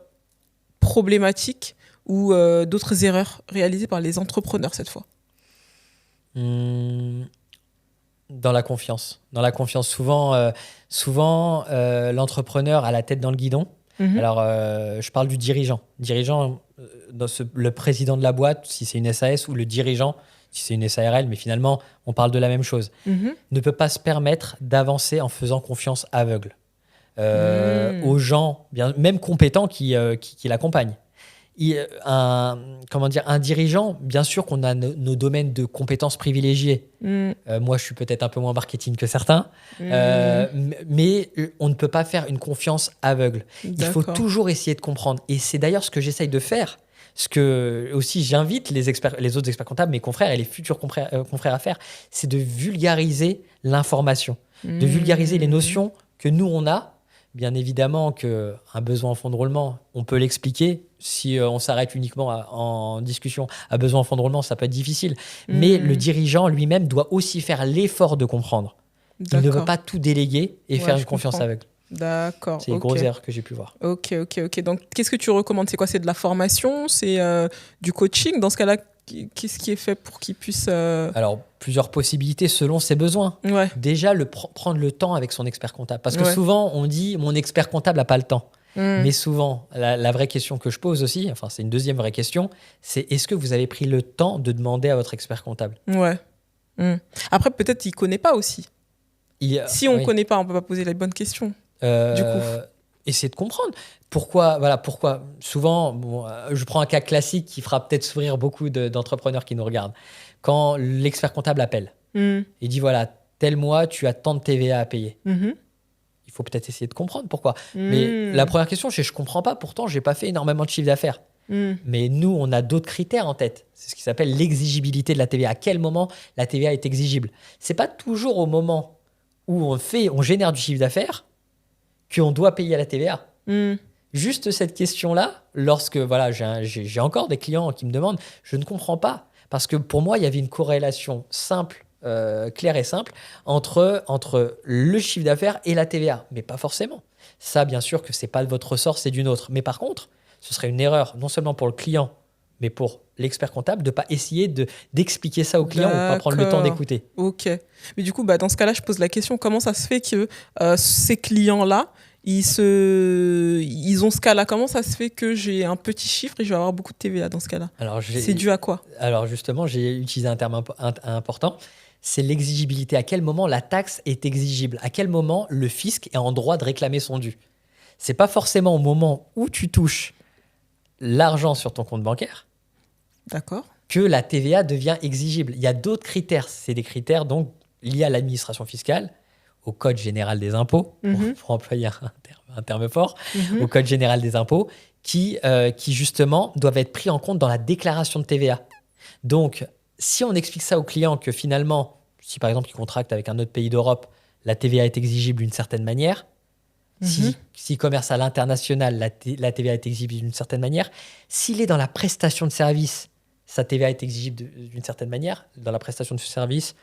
problématiques ou d'autres erreurs réalisées par les entrepreneurs cette fois? Dans la confiance. Souvent, l'entrepreneur a la tête dans le guidon. Alors, je parle du dirigeant. Le président de la boîte, si c'est une SAS, ou le dirigeant, si c'est une SARL, mais finalement, on parle de la même chose. Ne peut pas se permettre d'avancer en faisant confiance aveugle aux gens, même compétents, qui l'accompagnent. Un dirigeant, bien sûr qu'on a nos domaines de compétences privilégiés. Moi, je suis peut-être un peu moins marketing que certains, mais on ne peut pas faire une confiance aveugle. Il faut toujours essayer de comprendre. Et c'est d'ailleurs ce que j'essaye de faire. Ce que aussi j'invite les autres experts comptables, mes confrères et les futurs confrères à faire, c'est de vulgariser l'information, de vulgariser les notions que nous, on a. Bien évidemment qu'un besoin en fonds de roulement, on peut l'expliquer. Si on s'arrête uniquement en discussion à besoin en fonds de roulement, ça peut être difficile. Mais le dirigeant lui-même doit aussi faire l'effort de comprendre. Il ne veut pas tout déléguer et faire une confiance aveugle. D'accord. C'est les grosses erreurs que j'ai pu voir. Ok. Donc, qu'est-ce que tu recommandes? C'est quoi? C'est de la formation? C'est du coaching? Dans ce cas-là, Qu'est-ce qui est fait pour qu'il puisse... Alors, plusieurs possibilités selon ses besoins. Ouais. Déjà, prendre le temps avec son expert comptable. Parce que Ouais. souvent, on dit, mon expert comptable n'a pas le temps. Mm. Mais souvent, la vraie question que je pose aussi, enfin, c'est une deuxième vraie question, c'est est-ce que vous avez pris le temps de demander à votre expert comptable? Ouais. Mm. Après, peut-être il connaît pas aussi. Si on Oui. connaît pas, on peut pas poser les bonnes questions. Du coup. Essayer de comprendre. Pourquoi souvent, je prends un cas classique qui fera peut-être sourire beaucoup d'entrepreneurs qui nous regardent. Quand l'expert comptable appelle et dit voilà, tel mois, tu as tant de TVA à payer. Mhm. Il faut peut-être essayer de comprendre pourquoi. Mais la première question, c'est je comprends pas, pourtant, j'ai pas fait énormément de chiffre d'affaires. Mais nous, on a d'autres critères en tête. C'est ce qui s'appelle l'exigibilité de la TVA. À quel moment la TVA est exigible? C'est pas toujours au moment où on génère du chiffre d'affaires qu'on doit payer la TVA. Juste cette question-là, lorsque j'ai encore des clients qui me demandent, je ne comprends pas. Parce que pour moi, il y avait une corrélation simple, claire et simple, entre le chiffre d'affaires et la TVA. Mais pas forcément. Ça, bien sûr que ce n'est pas de votre ressort, c'est d'une autre. Mais par contre, ce serait une erreur, non seulement pour le client, mais pour l'expert comptable, de ne pas essayer d'expliquer ça au client ou de pas prendre le temps d'écouter. Ok. Mais du coup, dans ce cas-là, je pose la question, comment ça se fait que ces clients-là, ils ont ce cas-là? Comment ça se fait que j'ai un petit chiffre et je vais avoir beaucoup de TVA dans ce cas-là? C'est dû à quoi? Alors justement, j'ai utilisé un terme important, c'est l'exigibilité. À quel moment la taxe est exigible? À quel moment le fisc est en droit de réclamer son dû? C'est pas forcément au moment où tu touches l'argent sur ton compte bancaire. D'accord. Que la TVA devient exigible. Il y a d'autres critères. C'est des critères donc liés à l'administration fiscale, au Code général des impôts, pour employer un terme fort, au Code général des impôts, qui justement doivent être pris en compte dans la déclaration de TVA. Donc, si on explique ça au client que finalement, si par exemple il contracte avec un autre pays d'Europe, la TVA est exigible d'une certaine manière, s'il commerce à l'international, la TVA est exigible d'une certaine manière, s'il est dans la prestation de service, sa TVA est exigible d'une certaine manière. Dans la prestation de service,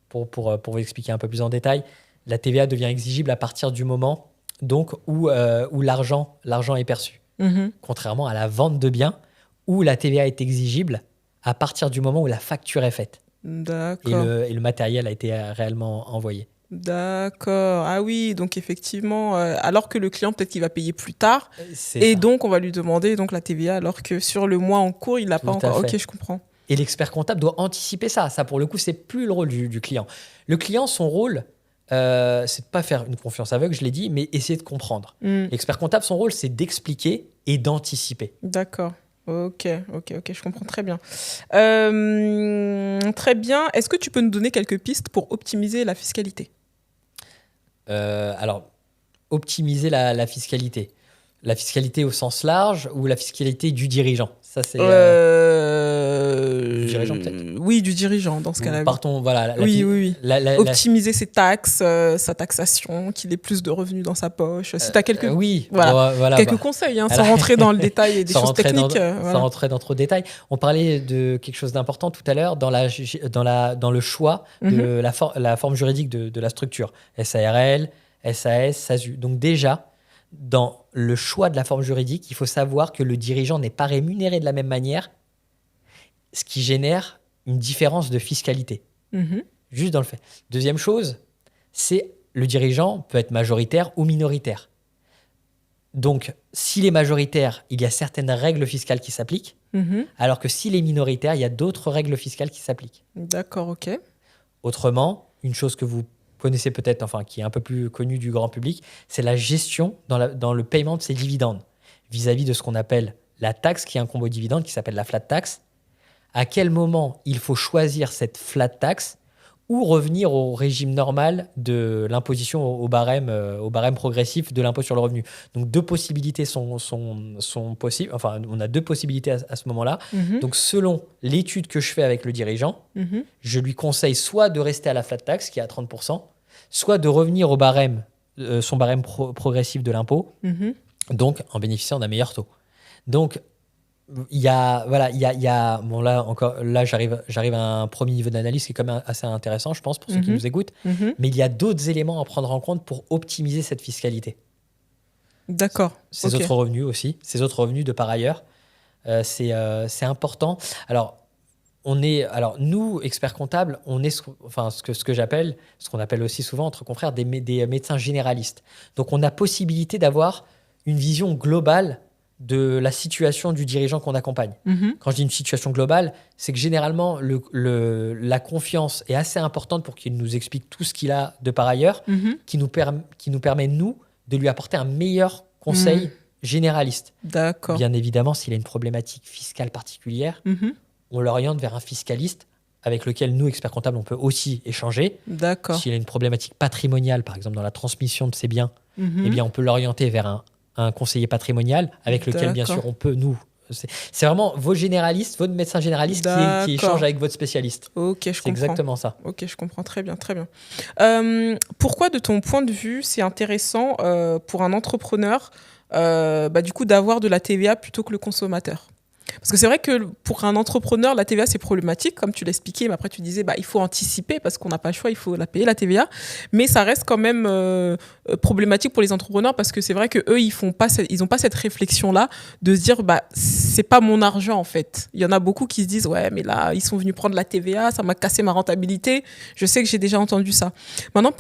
pour vous expliquer un peu plus en détail, la TVA devient exigible à partir du moment donc, où l'argent est perçu. Contrairement à la vente de biens, où la TVA est exigible à partir du moment où la facture est faite. D'accord. Et le matériel a été réellement envoyé. D'accord. Ah oui, donc effectivement, alors que le client, peut-être qu'il va payer plus tard, C'est ça. donc on va lui demander donc la TVA, alors que sur le mois en cours, il l'a pas encore. fait. Ok, je comprends. Et l'expert comptable doit anticiper ça. Ça, pour le coup, c'est plus le rôle du client. Le client, son rôle, c'est de pas faire une confiance aveugle, je l'ai dit, mais essayer de comprendre. L'expert comptable, son rôle, c'est d'expliquer et d'anticiper. D'accord. Ok, je comprends très bien. Très bien. Est-ce que tu peux nous donner quelques pistes pour optimiser la fiscalité? Alors, optimiser la fiscalité. La fiscalité au sens large ou la fiscalité du dirigeant? Ça, c'est... Du dirigeant, peut-être? Oui, du dirigeant, dans ce cas-là. Partons, voilà. Oui. Optimiser ses taxes, sa taxation, qu'il ait plus de revenus dans sa poche. Si tu as quelques, quelques conseils, sans rentrer dans le détail et des choses techniques. Sans rentrer dans trop de détails. On parlait de quelque chose d'important tout à l'heure dans le choix de la forme juridique de la structure. SARL, SAS, SASU. Donc déjà, dans le choix de la forme juridique, il faut savoir que le dirigeant n'est pas rémunéré de la même manière, ce qui génère une différence de fiscalité. Juste dans le fait. Deuxième chose, c'est le dirigeant peut être majoritaire ou minoritaire. Donc, s'il est majoritaire, il y a certaines règles fiscales qui s'appliquent, alors que s'il est minoritaire, il y a d'autres règles fiscales qui s'appliquent. D'accord, ok. Autrement, une chose que vous connaissez peut-être, enfin qui est un peu plus connue du grand public, c'est la gestion dans le paiement de ces dividendes vis-à-vis de ce qu'on appelle la taxe qui incombe aux dividendes, qui s'appelle la flat tax. À quel moment il faut choisir cette flat tax ou revenir au régime normal de l'imposition au barème progressif de l'impôt sur le revenu. Donc deux possibilités sont possibles. Enfin, on a deux possibilités à ce moment-là. Donc selon l'étude que je fais avec le dirigeant, je lui conseille soit de rester à la flat tax qui est à 30%, soit de revenir au barème, son barème progressif de l'impôt, donc en bénéficiant d'un meilleur taux. Donc il y a bon là j'arrive à un premier niveau d'analyse qui est quand même assez intéressant, je pense, pour ceux qui nous écoutent, mais il y a d'autres éléments à prendre en compte pour optimiser cette fiscalité. D'accord. Ces autres revenus aussi, ces autres revenus de par ailleurs, c'est important. Alors alors nous, experts comptables, on est ce qu'on appelle aussi souvent entre confrères des médecins généralistes. Donc on a possibilité d'avoir une vision globale de la situation du dirigeant qu'on accompagne. Quand je dis une situation globale, c'est que généralement la confiance est assez importante pour qu'il nous explique tout ce qu'il a de par ailleurs, qui nous permet, nous, de lui apporter un meilleur conseil généraliste. D'accord. Bien évidemment, s'il a une problématique fiscale particulière, on l'oriente vers un fiscaliste avec lequel nous, experts comptables, on peut aussi échanger. D'accord. S'il a une problématique patrimoniale, par exemple dans la transmission de ses biens, eh bien, on peut l'orienter vers un conseiller patrimonial avec lequel, bien sûr, on peut, nous... C'est vraiment vos généralistes, votre médecin généraliste qui échange avec votre spécialiste. Ok, je comprends. C'est exactement ça. Ok, je comprends très bien, très bien. Pourquoi, de ton point de vue, c'est intéressant pour un entrepreneur du coup, d'avoir de la TVA plutôt que le consommateur? Parce que c'est vrai que pour un entrepreneur, la TVA, c'est problématique, comme tu l'expliquais, mais après tu disais, il faut anticiper parce qu'on n'a pas le choix, il faut la payer, la TVA. Mais ça reste quand même problématique pour les entrepreneurs parce que c'est vrai qu'eux, ils n'ont pas cette réflexion-là de se dire, c'est pas mon argent en fait. Il y en a beaucoup qui se disent, ouais, mais là, ils sont venus prendre la TVA, ça m'a cassé ma rentabilité. Je sais que j'ai déjà entendu ça. Maintenant,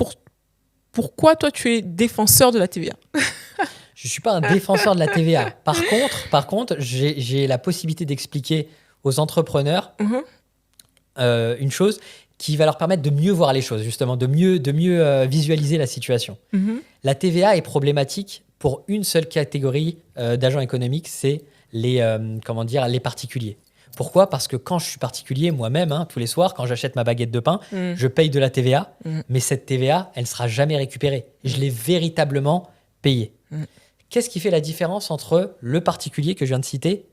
pourquoi toi, tu es défenseur de la TVA? Je ne suis pas un défenseur de la TVA. Par contre, j'ai la possibilité d'expliquer aux entrepreneurs une chose qui va leur permettre de mieux voir les choses, justement, de mieux visualiser la situation. La TVA est problématique pour une seule catégorie d'agents économiques, c'est les particuliers. Pourquoi ? Parce que quand je suis particulier, moi-même, tous les soirs, quand j'achète ma baguette de pain, je paye de la TVA, mais cette TVA, elle ne sera jamais récupérée. Je l'ai véritablement payée. Qu'est-ce qui fait la différence entre le particulier que je viens de citer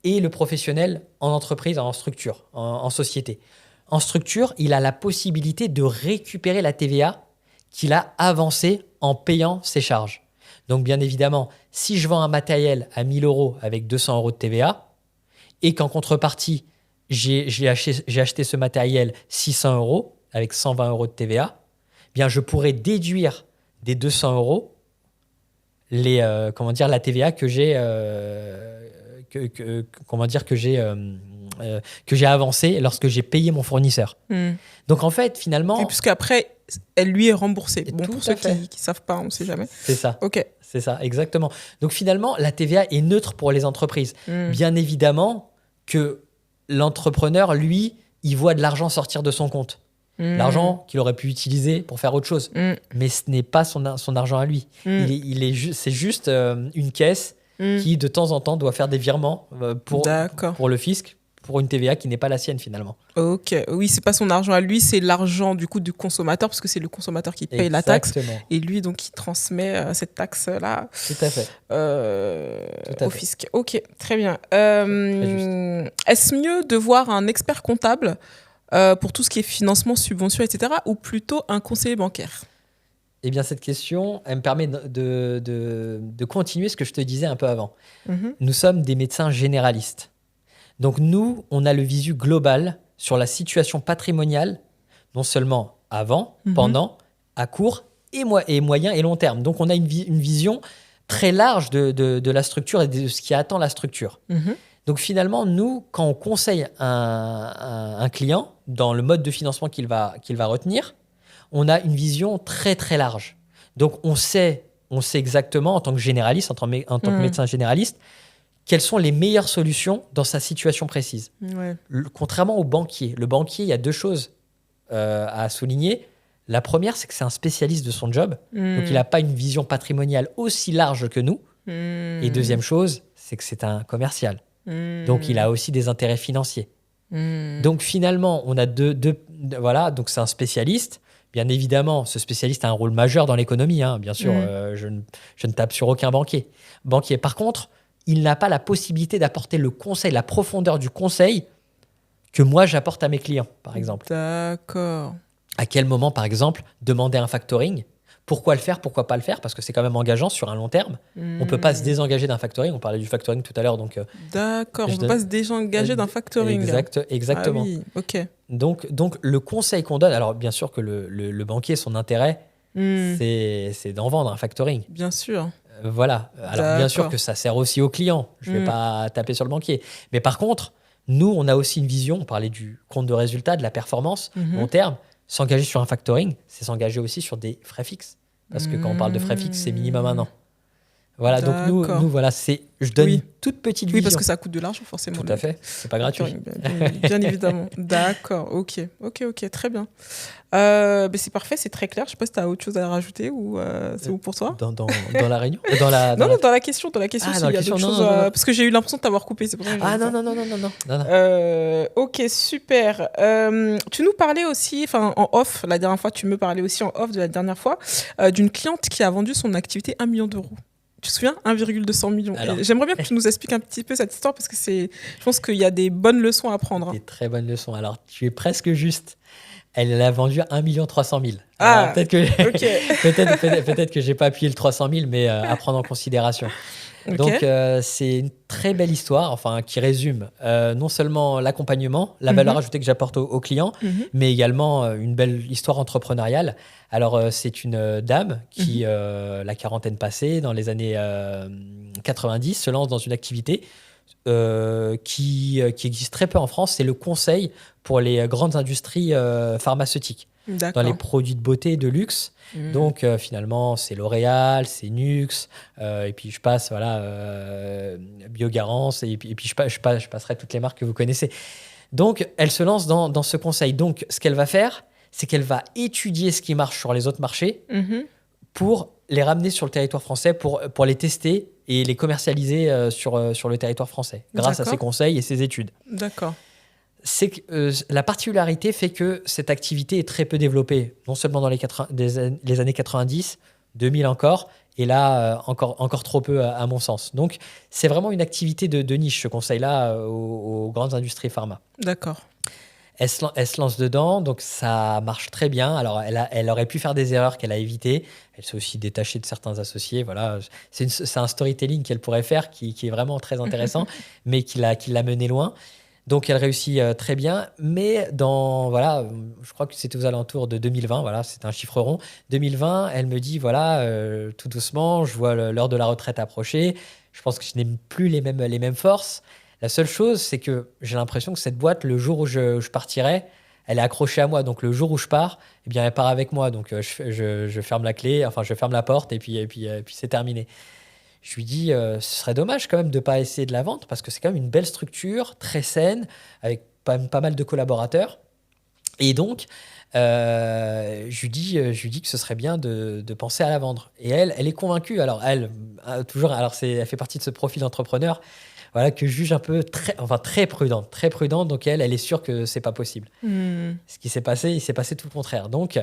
et le professionnel en entreprise, en structure, en société? En structure, il a la possibilité de récupérer la TVA qu'il a avancée en payant ses charges. Donc, bien évidemment, si je vends un matériel à 1 000 € avec 200 € de TVA et qu'en contrepartie, j'ai acheté ce matériel 600 € avec 120 € de TVA, bien, je pourrais déduire des 200 € la TVA que j'ai avancée lorsque j'ai payé mon fournisseur. Donc en fait, finalement... Et puisqu'après, elle lui est remboursée. Bon, tout pour ceux à fait. qui ne savent pas, on ne sait jamais. C'est ça. Ok. C'est ça, exactement. Donc finalement, la TVA est neutre pour les entreprises. Bien évidemment que l'entrepreneur, lui, il voit de l'argent sortir de son compte. L'argent qu'il aurait pu utiliser pour faire autre chose. Mais ce n'est pas son argent à lui. C'est juste une caisse qui, de temps en temps, doit faire des virements pour le fisc, pour une TVA qui n'est pas la sienne, finalement. Ok. Oui, c'est pas son argent à lui, c'est l'argent du coup du consommateur, parce que c'est le consommateur qui paye la taxe. Et lui, donc, il transmet cette taxe-là au fisc. Ok, très bien. Est-ce mieux de voir un expert comptable pour tout ce qui est financement, subvention, etc., ou plutôt un conseiller bancaire? Eh bien, cette question, elle me permet de continuer ce que je te disais un peu avant. Nous sommes des médecins généralistes. Donc, nous, on a le visu global sur la situation patrimoniale, non seulement avant, pendant, à court et moyen et long terme. Donc, on a une vision très large de la structure et de ce qui attend la structure. Donc finalement, nous, quand on conseille un client dans le mode de financement qu'il va retenir, on a une vision très très large. Donc on sait exactement en tant que généraliste, en tant que médecin généraliste, quelles sont les meilleures solutions dans sa situation précise. Contrairement au banquier. Le banquier, il y a deux choses à souligner. La première, c'est que c'est un spécialiste de son job. Donc il n'a pas une vision patrimoniale aussi large que nous. Et deuxième chose, c'est que c'est un commercial. Donc, il a aussi des intérêts financiers. Donc, finalement, on a voilà, donc c'est un spécialiste. Bien évidemment, ce spécialiste a un rôle majeur dans l'économie. Bien sûr, je ne tape sur aucun banquier. Par contre, il n'a pas la possibilité d'apporter le conseil, la profondeur du conseil que moi, j'apporte à mes clients, par exemple. D'accord. À quel moment, par exemple, demander un factoring ? Pourquoi le faire, pourquoi pas le faire ? Parce que c'est quand même engageant sur un long terme. On ne peut pas se désengager d'un factoring. On parlait du factoring tout à l'heure. D'accord, on ne peut pas se désengager d'un factoring. Exactement. Ah oui, ok. Donc, le conseil qu'on donne, alors bien sûr que le banquier, son intérêt, c'est d'en vendre un factoring. Bien sûr. Voilà. Alors bien sûr que ça sert aussi aux clients. Je ne vais pas taper sur le banquier. Mais par contre, Nous, on a aussi une vision, on parlait du compte de résultat, de la performance, long terme. S'engager sur un factoring, c'est s'engager aussi sur des frais fixes. Parce que quand on parle de frais fixes, c'est minimum 1 an. Voilà, donc nous voilà, je donne une toute petite vision. Oui, parce que ça coûte de l'argent, forcément. Tout à fait, c'est pas gratuit. Bien évidemment. D'accord, ok, très bien. C'est parfait, c'est très clair. Je sais pas si tu as autre chose à rajouter ou c'est bon pour toi. Dans la réunion dans la question. Dans la question, ah, s'il y a d'autres choses. Parce que j'ai eu l'impression de t'avoir coupé, c'est pour ça que non. Ok, super. Tu nous parlais aussi, en off, la dernière fois, tu me parlais aussi en off de la dernière fois, d'une cliente qui a vendu son activité 1 million d'euros. Tu te souviens 1,2 million. J'aimerais bien que tu nous expliques un petit peu cette histoire parce que je pense qu'il y a des bonnes leçons à prendre. Des très bonnes leçons. Alors, tu es presque juste. Elle l'a vendu à 1,3 million. Peut-être que j'ai pas appuyé le 300 000, mais à prendre en considération. Okay. Donc, c'est une très belle histoire qui résume non seulement l'accompagnement, la valeur ajoutée que j'apporte aux clients, mais également une belle histoire entrepreneuriale. Alors, c'est une dame qui, la quarantaine passée, dans les années 90, se lance dans une activité qui existe très peu en France, c'est le conseil pour les grandes industries pharmaceutiques. Dans les produits de beauté et de luxe. Donc, finalement, c'est L'Oréal, c'est Nuxe, et puis je passe, Biogarance, et puis je passerai toutes les marques que vous connaissez. Donc, elle se lance dans ce conseil. Donc, ce qu'elle va faire, c'est qu'elle va étudier ce qui marche sur les autres marchés pour les ramener sur le territoire français, pour les tester et les commercialiser sur le territoire français, grâce à ses conseils et ses études. D'accord. C'est que la particularité fait que cette activité est très peu développée, non seulement dans les années 90, 2000 encore, et là, encore trop peu à mon sens. Donc, c'est vraiment une activité de niche, ce conseil-là, aux grandes industries pharma. D'accord. Elle se lance dedans, donc ça marche très bien. Alors, elle aurait pu faire des erreurs qu'elle a évitées. Elle s'est aussi détachée de certains associés. Voilà. C'est un storytelling qu'elle pourrait faire qui est vraiment très intéressant, mais qui l'a mené loin. Donc, elle réussit très bien, mais je crois que c'était aux alentours de 2020, c'est un chiffre rond. 2020, elle me dit, tout doucement, je vois l'heure de la retraite approcher, je pense que je n'ai plus les mêmes forces. La seule chose, c'est que j'ai l'impression que cette boîte, le jour où je partirai, elle est accrochée à moi. Donc, le jour où je pars, eh bien, elle part avec moi. Donc, je ferme la clé, je ferme la porte et puis c'est terminé. Je lui dis, ce serait dommage quand même de ne pas essayer de la vendre parce que c'est quand même une belle structure, très saine, avec pas mal de collaborateurs. Et donc, je lui dis que ce serait bien de penser à la vendre. Et elle est convaincue. Alors, elle fait partie de ce profil d'entrepreneur que je juge un peu très prudente. Très prudente, donc elle est sûre que ce n'est pas possible. Ce qui s'est passé, il s'est passé tout le contraire. Donc,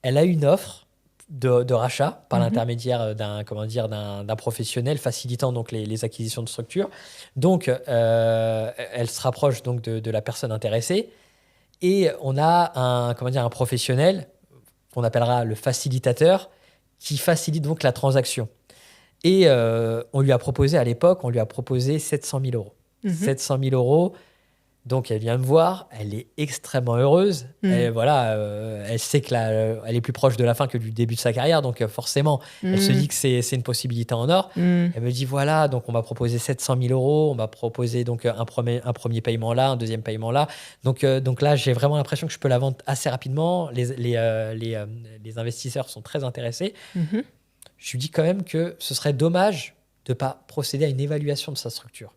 elle a une offre de rachat par l'intermédiaire d'un professionnel facilitant donc les acquisitions de structures. Donc, elle se rapproche donc de la personne intéressée et on a un professionnel qu'on appellera le facilitateur qui facilite donc la transaction. Et on lui a proposé 700 000 euros. 700 000 euros. Donc, elle vient me voir, elle est extrêmement heureuse. Elle sait elle est plus proche de la fin que du début de sa carrière. Donc, forcément, elle se dit que c'est une possibilité en or. Elle me dit, donc on m'a proposé 700 000 euros. On m'a proposé donc, un premier paiement là, un deuxième paiement là. Donc là, j'ai vraiment l'impression que je peux la vendre assez rapidement. Les investisseurs sont très intéressés. Je lui dis quand même que ce serait dommage de ne pas procéder à une évaluation de sa structure.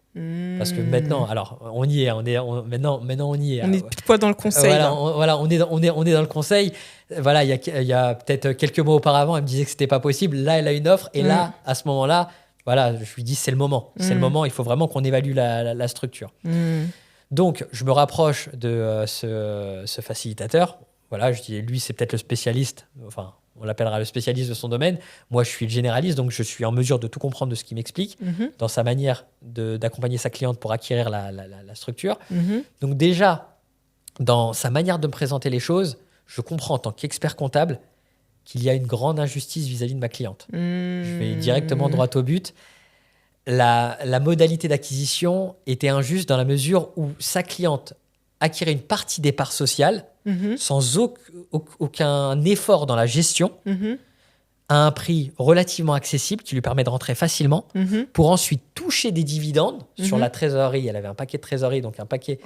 Parce que maintenant, alors on y est, maintenant on y est. On est pile poil dans le conseil. On est dans le conseil. Il y a peut-être quelques mois auparavant, elle me disait que c'était pas possible. Là, elle a une offre et là, à ce moment-là, je lui dis c'est le moment. C'est le moment. Il faut vraiment qu'on évalue la structure. Donc, je me rapproche de ce facilitateur. Je dis lui, c'est peut-être le spécialiste. On l'appellera le spécialiste de son domaine. Moi, je suis le généraliste, donc je suis en mesure de tout comprendre de ce qu'il m'explique dans sa manière d'accompagner sa cliente pour acquérir la structure. Donc déjà, dans sa manière de me présenter les choses, je comprends en tant qu'expert comptable qu'il y a une grande injustice vis-à-vis de ma cliente. Je vais directement droit au but. La modalité d'acquisition était injuste dans la mesure où sa cliente acquérait une partie des parts sociales sans aucun effort dans la gestion, à un prix relativement accessible qui lui permet de rentrer facilement pour ensuite toucher des dividendes sur la trésorerie. Elle avait un paquet de trésorerie, donc un paquet.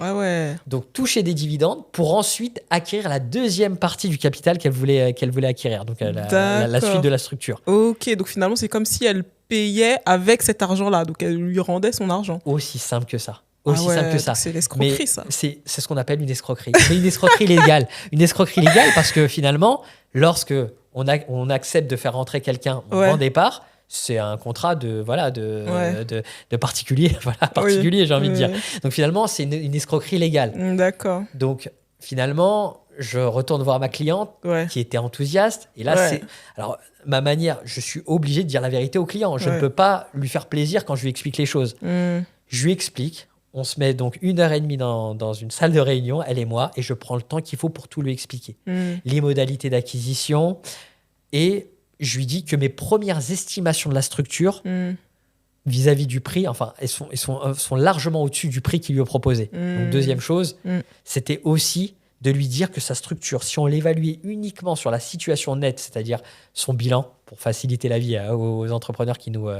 Donc toucher des dividendes pour ensuite acquérir la deuxième partie du capital qu'elle voulait acquérir, donc la suite de la structure. Ok, donc finalement c'est comme si elle payait avec cet argent-là, donc elle lui rendait son argent. Aussi simple que ça. Simple que ça. C'est l'escroquerie, ça. C'est ce qu'on appelle une escroquerie. Mais une escroquerie légale. Une escroquerie légale parce que finalement, lorsque on accepte de faire rentrer quelqu'un en départ, c'est un contrat de particulier, j'ai envie de dire. Donc finalement, c'est une escroquerie légale. D'accord. Donc finalement, je retourne voir ma cliente qui était enthousiaste. Et là, alors ma manière, je suis obligé de dire la vérité au client. Je ne peux pas lui faire plaisir quand je lui explique les choses. Je lui explique. On se met donc 1h30 dans une salle de réunion, elle et moi, et je prends le temps qu'il faut pour tout lui expliquer. Les modalités d'acquisition. Et je lui dis que mes premières estimations de la structure vis-à-vis du prix, enfin, elles sont largement au-dessus du prix qu'il lui a proposé. Donc, deuxième chose, c'était aussi de lui dire que sa structure, si on l'évaluait uniquement sur la situation nette, c'est-à-dire son bilan, pour faciliter la vie aux entrepreneurs qui nous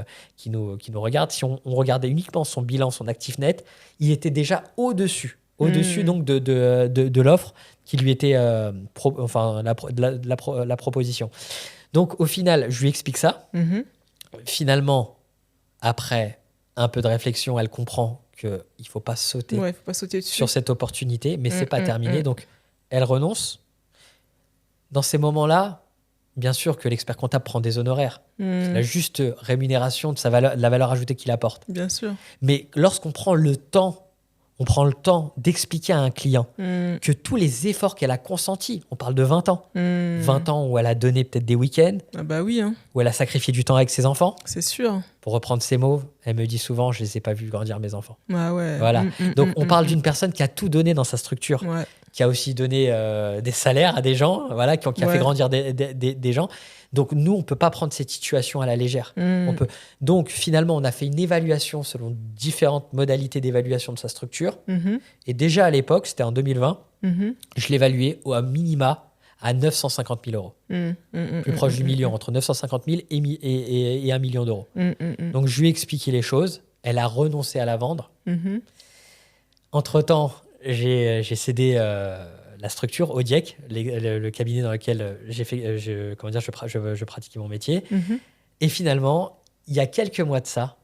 regardent, si on regardait uniquement son bilan, son actif net, il était déjà au-dessus donc de l'offre qui lui était la proposition. Donc au final, je lui explique ça. Finalement, après un peu de réflexion, elle comprend qu'il ne faut pas sauter, sur cette opportunité, mais ce n'est pas terminé. Donc elle renonce. Dans ces moments-là, bien sûr que l'expert comptable prend des honoraires. C'est la juste rémunération de la valeur ajoutée qu'il apporte. Bien sûr. Mais lorsqu'on prend le temps d'expliquer à un client que tous les efforts qu'elle a consentis, on parle de 20 ans, 20 ans où elle a donné peut-être des week-ends, où elle a sacrifié du temps avec ses enfants. C'est sûr. Pour reprendre ses mots, elle me dit souvent, je ne les ai pas vus grandir, mes enfants. Voilà. Donc on parle d'une personne qui a tout donné dans sa structure, qui a aussi donné des salaires à des gens, qui a fait grandir des gens. Donc nous, on ne peut pas prendre cette situation à la légère. Donc finalement, on a fait une évaluation selon différentes modalités d'évaluation de sa structure. Et déjà à l'époque, c'était en 2020, je l'évaluais à minima à 950 000 euros. Plus proche du million, entre 950 000 et 1 million d'euros. Donc je lui ai expliqué les choses. Elle a renoncé à la vendre. Entre-temps, j'ai cédé la structure au DIEC, le cabinet dans lequel je pratiquais mon métier. Et finalement, il y a quelques mois de ça,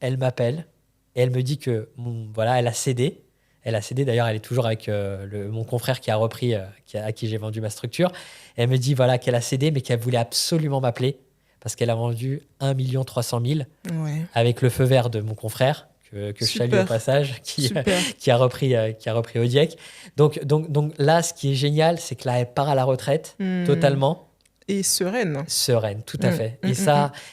elle m'appelle et elle me dit que elle a cédé. Elle a cédé, d'ailleurs, elle est toujours avec mon confrère qui a repris, à qui j'ai vendu ma structure. Et elle me dit qu'elle a cédé, mais qu'elle voulait absolument m'appeler parce qu'elle a vendu 1 300 000 avec le feu vert de mon confrère, que je salue au passage, qui a repris au DIEC. Donc là, ce qui est génial, c'est que là, elle part à la retraite totalement. Et sereine. Sereine, tout à fait.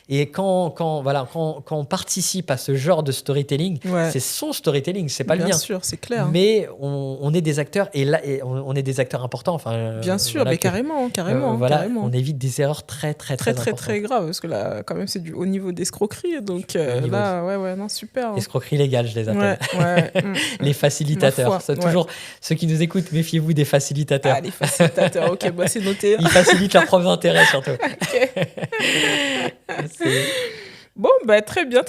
Et quand on participe à ce genre de storytelling, c'est son storytelling, c'est pas le mien. Bien sûr, c'est clair. Mais on est des acteurs, et on est des acteurs importants. Bien sûr, mais carrément. On évite des erreurs très importantes. Très graves, parce que là, quand même, c'est du haut niveau d'escroquerie. Donc non, super. Escroquerie légale, je les appelle. Les facilitateurs. C'est toujours ceux qui nous écoutent, méfiez-vous des facilitateurs. Ah, les facilitateurs, ok, c'est noté. Ils facilitent leurs propres intérêts, surtout. Bon, très bien.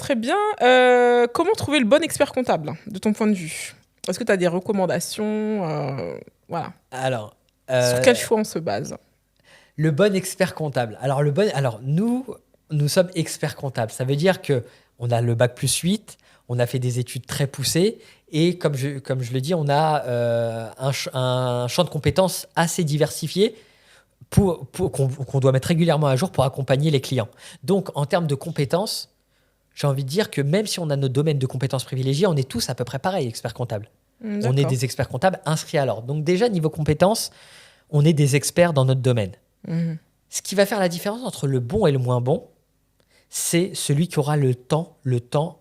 Comment trouver le bon expert comptable, de ton point de vue ? Est-ce que tu as des recommandations Alors, sur quel choix on se base ? Le bon expert comptable. Alors, nous sommes experts comptables. Ça veut dire qu'on a le bac plus 8, on a fait des études très poussées et, comme je le dis, on a un champ de compétences assez diversifié qu'on doit mettre régulièrement à jour pour accompagner les clients. Donc, en termes de compétences, j'ai envie de dire que même si on a nos domaines de compétences privilégiés, on est tous à peu près pareils, experts comptables. D'accord. On est des experts comptables inscrits à l'ordre. Donc déjà, niveau compétences, on est des experts dans notre domaine. Ce qui va faire la différence entre le bon et le moins bon, c'est celui qui aura le temps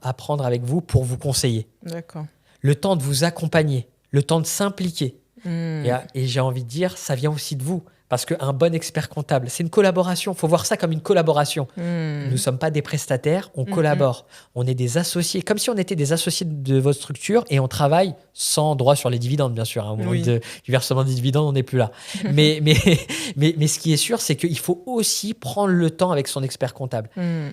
à prendre avec vous pour vous conseiller. D'accord. Le temps de vous accompagner, le temps de s'impliquer. Et j'ai envie de dire, ça vient aussi de vous. Parce qu'un bon expert comptable, c'est une collaboration. Il faut voir ça comme une collaboration. Nous ne sommes pas des prestataires, on collabore. On est des associés, comme si on était des associés de votre structure et on travaille sans droit sur les dividendes, bien sûr. Au moment du versement des dividendes, on n'est plus là. mais ce qui est sûr, c'est qu'il faut aussi prendre le temps avec son expert comptable.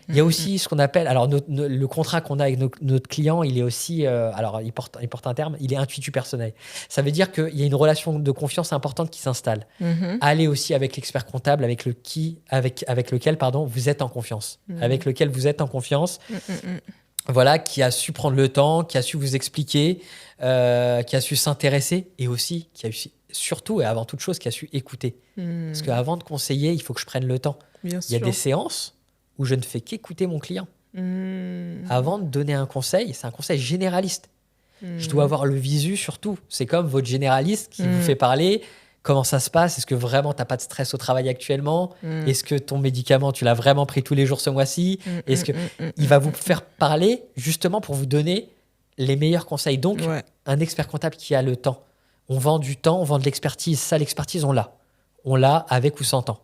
Il y a aussi ce qu'on appelle... Alors, le contrat qu'on a avec notre client, il est aussi... alors, il porte un terme, il est intuitu personnel. Ça veut dire qu'il y a une relation de confiance importante qui s'installe. Allez aussi avec l'expert comptable avec lequel vous êtes en confiance. Avec lequel vous êtes en confiance. Voilà, qui a su prendre le temps, qui a su vous expliquer, qui a su s'intéresser et aussi qui a su, surtout et avant toute chose, qui a su écouter. Parce qu'avant de conseiller, il faut que je prenne le temps. Il y a des séances où je ne fais qu'écouter mon client. Avant de donner un conseil, c'est un conseil généraliste. Je dois avoir le visu surtout. C'est comme votre généraliste qui vous fait parler. Comment ça se passe? Est-ce que vraiment tu n'as pas de stress au travail actuellement? Est-ce que ton médicament, tu l'as vraiment pris tous les jours ce mois-ci? Est-ce que il va vous faire parler justement pour vous donner les meilleurs conseils? Donc, un expert comptable qui a le temps. On vend du temps, on vend de l'expertise. Ça, l'expertise, on l'a. On l'a avec ou sans temps.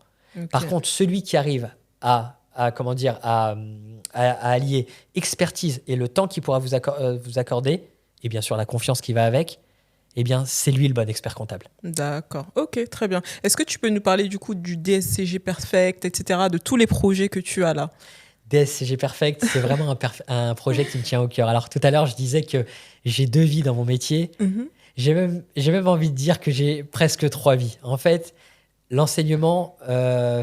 Par contre, celui qui arrive à allier expertise et le temps qu'il pourra vous accorder, et bien sûr la confiance qui va avec, eh bien, c'est lui le bon expert comptable. D'accord. Ok, très bien. Est-ce que tu peux nous parler du coup du DSCG Perfect, etc., de tous les projets que tu as là? DSCG Perfect, c'est vraiment un projet qui me tient au cœur. Alors, tout à l'heure, je disais que j'ai 2 vies dans mon métier. J'ai même envie de dire que j'ai presque 3 vies. En fait, l'enseignement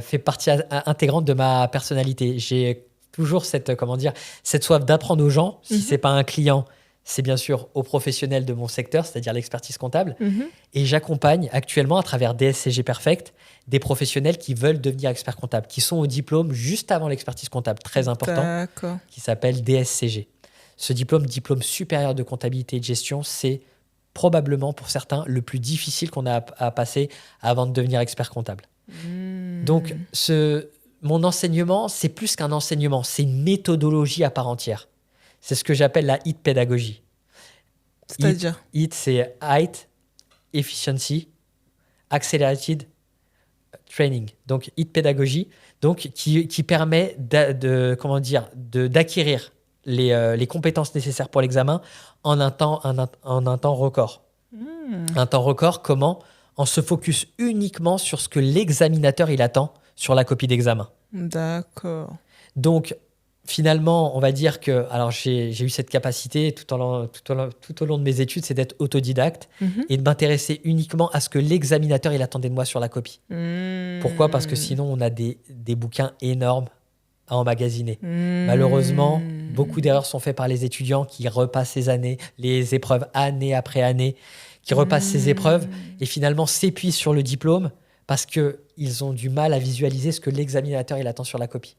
fait partie intégrante de ma personnalité. J'ai toujours cette soif d'apprendre aux gens. Si ce n'est pas un client, c'est bien sûr aux professionnels de mon secteur, c'est-à-dire l'expertise comptable. Et j'accompagne actuellement, à travers DSCG Perfect, des professionnels qui veulent devenir experts comptables, qui sont au diplôme juste avant l'expertise comptable, très important, qui s'appelle DSCG. Ce diplôme supérieur de comptabilité et de gestion, c'est probablement pour certains le plus difficile qu'on a à passer avant de devenir expert comptable. Donc, mon enseignement, c'est plus qu'un enseignement, c'est une méthodologie à part entière. C'est ce que j'appelle la HIT pédagogie. C'est-à-dire HIT, c'est Height, Efficiency, Accelerated Training. Donc, HIT pédagogie, donc, qui permet d'acquérir les compétences nécessaires pour l'examen en un temps record. Un temps record, comment? En se focus uniquement sur ce que l'examinateur il attend sur la copie d'examen. D'accord. Donc, finalement, on va dire que j'ai eu cette capacité tout au long de mes études, c'est d'être autodidacte et de m'intéresser uniquement à ce que l'examinateur il attendait de moi sur la copie. Pourquoi? Parce que sinon, on a des bouquins énormes à emmagasiner. Malheureusement, beaucoup d'erreurs sont faites par les étudiants qui repassent les épreuves année après année, qui repassent ces épreuves et finalement s'épuisent sur le diplôme parce qu'ils ont du mal à visualiser ce que l'examinateur il attend sur la copie.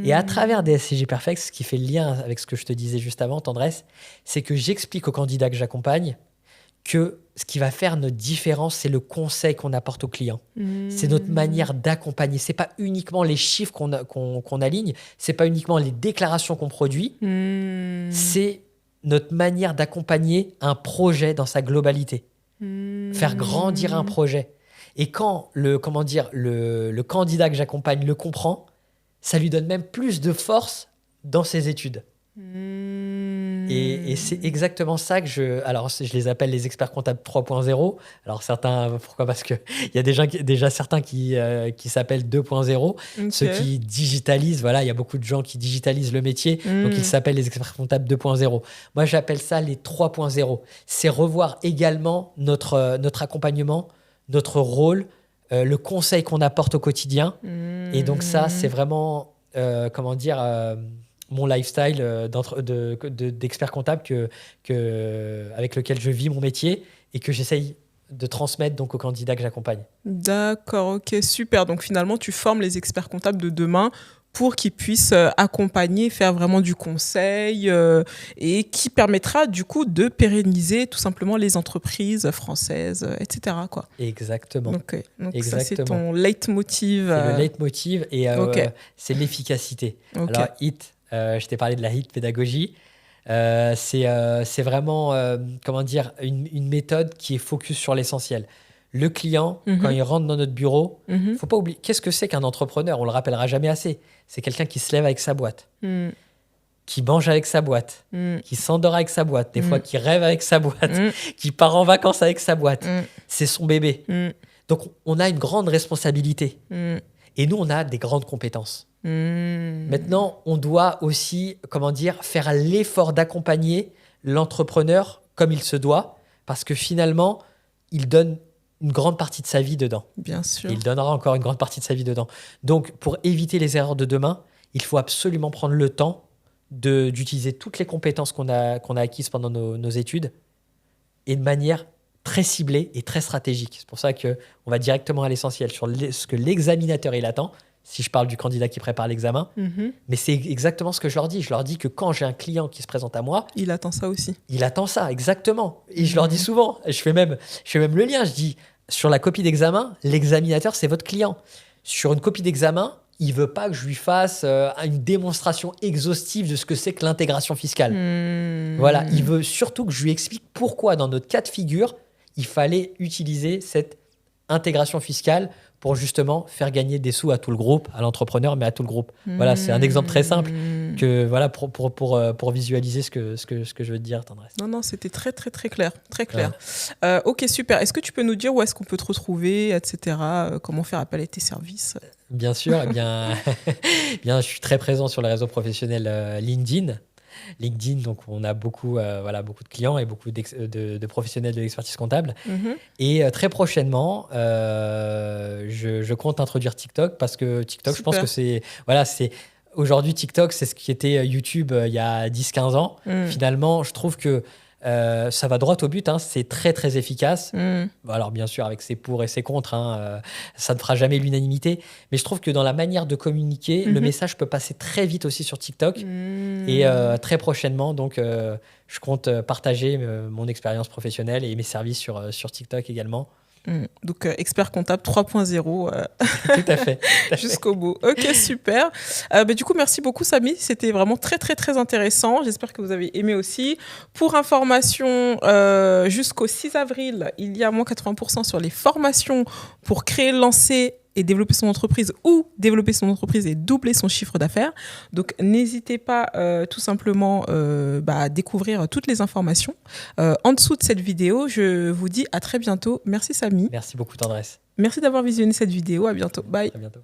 Et à travers DSCG Perfect, ce qui fait le lien avec ce que je te disais juste avant, Tendresse, c'est que j'explique aux candidats que j'accompagne que ce qui va faire notre différence, c'est le conseil qu'on apporte aux clients. C'est notre manière d'accompagner. C'est pas uniquement les chiffres qu'on aligne, c'est pas uniquement les déclarations qu'on produit, c'est notre manière d'accompagner un projet dans sa globalité. Faire grandir un projet. Et quand le candidat que j'accompagne le comprend, ça lui donne même plus de force dans ses études. Et c'est exactement ça que je les appelle les experts comptables 3.0. Alors certains, pourquoi? Parce qu'il y a déjà certains qui s'appellent 2.0, ceux qui digitalisent. Voilà, il y a beaucoup de gens qui digitalisent le métier, donc ils s'appellent les experts comptables 2.0. Moi, j'appelle ça les 3.0. C'est revoir également notre accompagnement, notre rôle, le conseil qu'on apporte au quotidien. Et donc ça, c'est vraiment, mon lifestyle d'expert comptable avec lequel je vis mon métier et que j'essaye de transmettre donc aux candidats que j'accompagne. D'accord, ok, super. Donc finalement, tu formes les experts comptables de demain pour qu'ils puissent accompagner, faire vraiment du conseil et qui permettra du coup de pérenniser tout simplement les entreprises françaises, etc., quoi. Exactement. Donc Exactement. ça, c'est ton leitmotiv. C'est le leitmotiv et c'est l'efficacité. Okay. Alors, HIT, je t'ai parlé de la HIT pédagogie. C'est vraiment une méthode qui est focus sur l'essentiel. le client, quand il rentre dans notre bureau, faut pas oublier, qu'est-ce que c'est qu'un entrepreneur? On le rappellera jamais assez. C'est quelqu'un qui se lève avec sa boîte, qui mange avec sa boîte, qui s'endort avec sa boîte, des fois qui rêve avec sa boîte, qui part en vacances avec sa boîte. C'est son bébé. Donc, on a une grande responsabilité. Et nous, on a des grandes compétences. Maintenant, on doit aussi, faire l'effort d'accompagner l'entrepreneur comme il se doit, parce que finalement, il donne une grande partie de sa vie dedans. Bien sûr. Et il donnera encore une grande partie de sa vie dedans. Donc, pour éviter les erreurs de demain, il faut absolument prendre le temps d'utiliser toutes les compétences qu'on a acquises pendant nos études et de manière très ciblée et très stratégique. C'est pour ça qu'on va directement à l'essentiel sur ce que l'examinateur il attend, si je parle du candidat qui prépare l'examen. Mais c'est exactement ce que je leur dis. Je leur dis que quand j'ai un client qui se présente à moi... Il attend ça aussi. Il attend ça, exactement. Et je leur dis souvent, je fais même le lien, je dis, sur la copie d'examen, l'examinateur, c'est votre client. Sur une copie d'examen, il veut pas que je lui fasse une démonstration exhaustive de ce que c'est que l'intégration fiscale. Voilà, il veut surtout que je lui explique pourquoi, dans notre cas de figure, il fallait utiliser cette intégration fiscale pour justement faire gagner des sous à tout le groupe, à l'entrepreneur, mais à tout le groupe. Voilà, c'est un exemple très simple que, voilà, pour visualiser ce que je veux te dire, Tendresse. Non, c'était très, très, très clair. Très clair. Ouais. Ok, super. Est-ce que tu peux nous dire où est-ce qu'on peut te retrouver, etc. Comment faire appel à tes services? Bien sûr. Je suis très présent sur les réseaux professionnels LinkedIn. LinkedIn, donc on a beaucoup de clients et beaucoup de professionnels de l'expertise comptable. Et très prochainement, je compte introduire TikTok parce que TikTok, super. Je pense que c'est aujourd'hui TikTok, c'est ce qui était YouTube il y a 10-15 ans. Finalement, je trouve que ça va droit au but, hein, c'est très très efficace. Alors bien sûr avec ses pour et ses contre, ça ne fera jamais l'unanimité, mais je trouve que dans la manière de communiquer, le message peut passer très vite aussi sur TikTok. Et très prochainement, donc je compte partager mon expérience professionnelle et mes services sur TikTok également. Donc expert comptable 3.0 tout à fait. Jusqu'au bout. Ok, super. Du coup, merci beaucoup Samy, c'était vraiment très très très intéressant. J'espère que vous avez aimé aussi. Pour information, jusqu'au 6 avril, il y a moins 80% sur les formations pour créer, lancer et développer son entreprise ou développer son entreprise et doubler son chiffre d'affaires. Donc, n'hésitez pas tout simplement à découvrir toutes les informations. En dessous de cette vidéo, je vous dis à très bientôt. Merci Samy. Merci beaucoup Tendresse. Merci d'avoir visionné cette vidéo. À bientôt. Bye. À bientôt.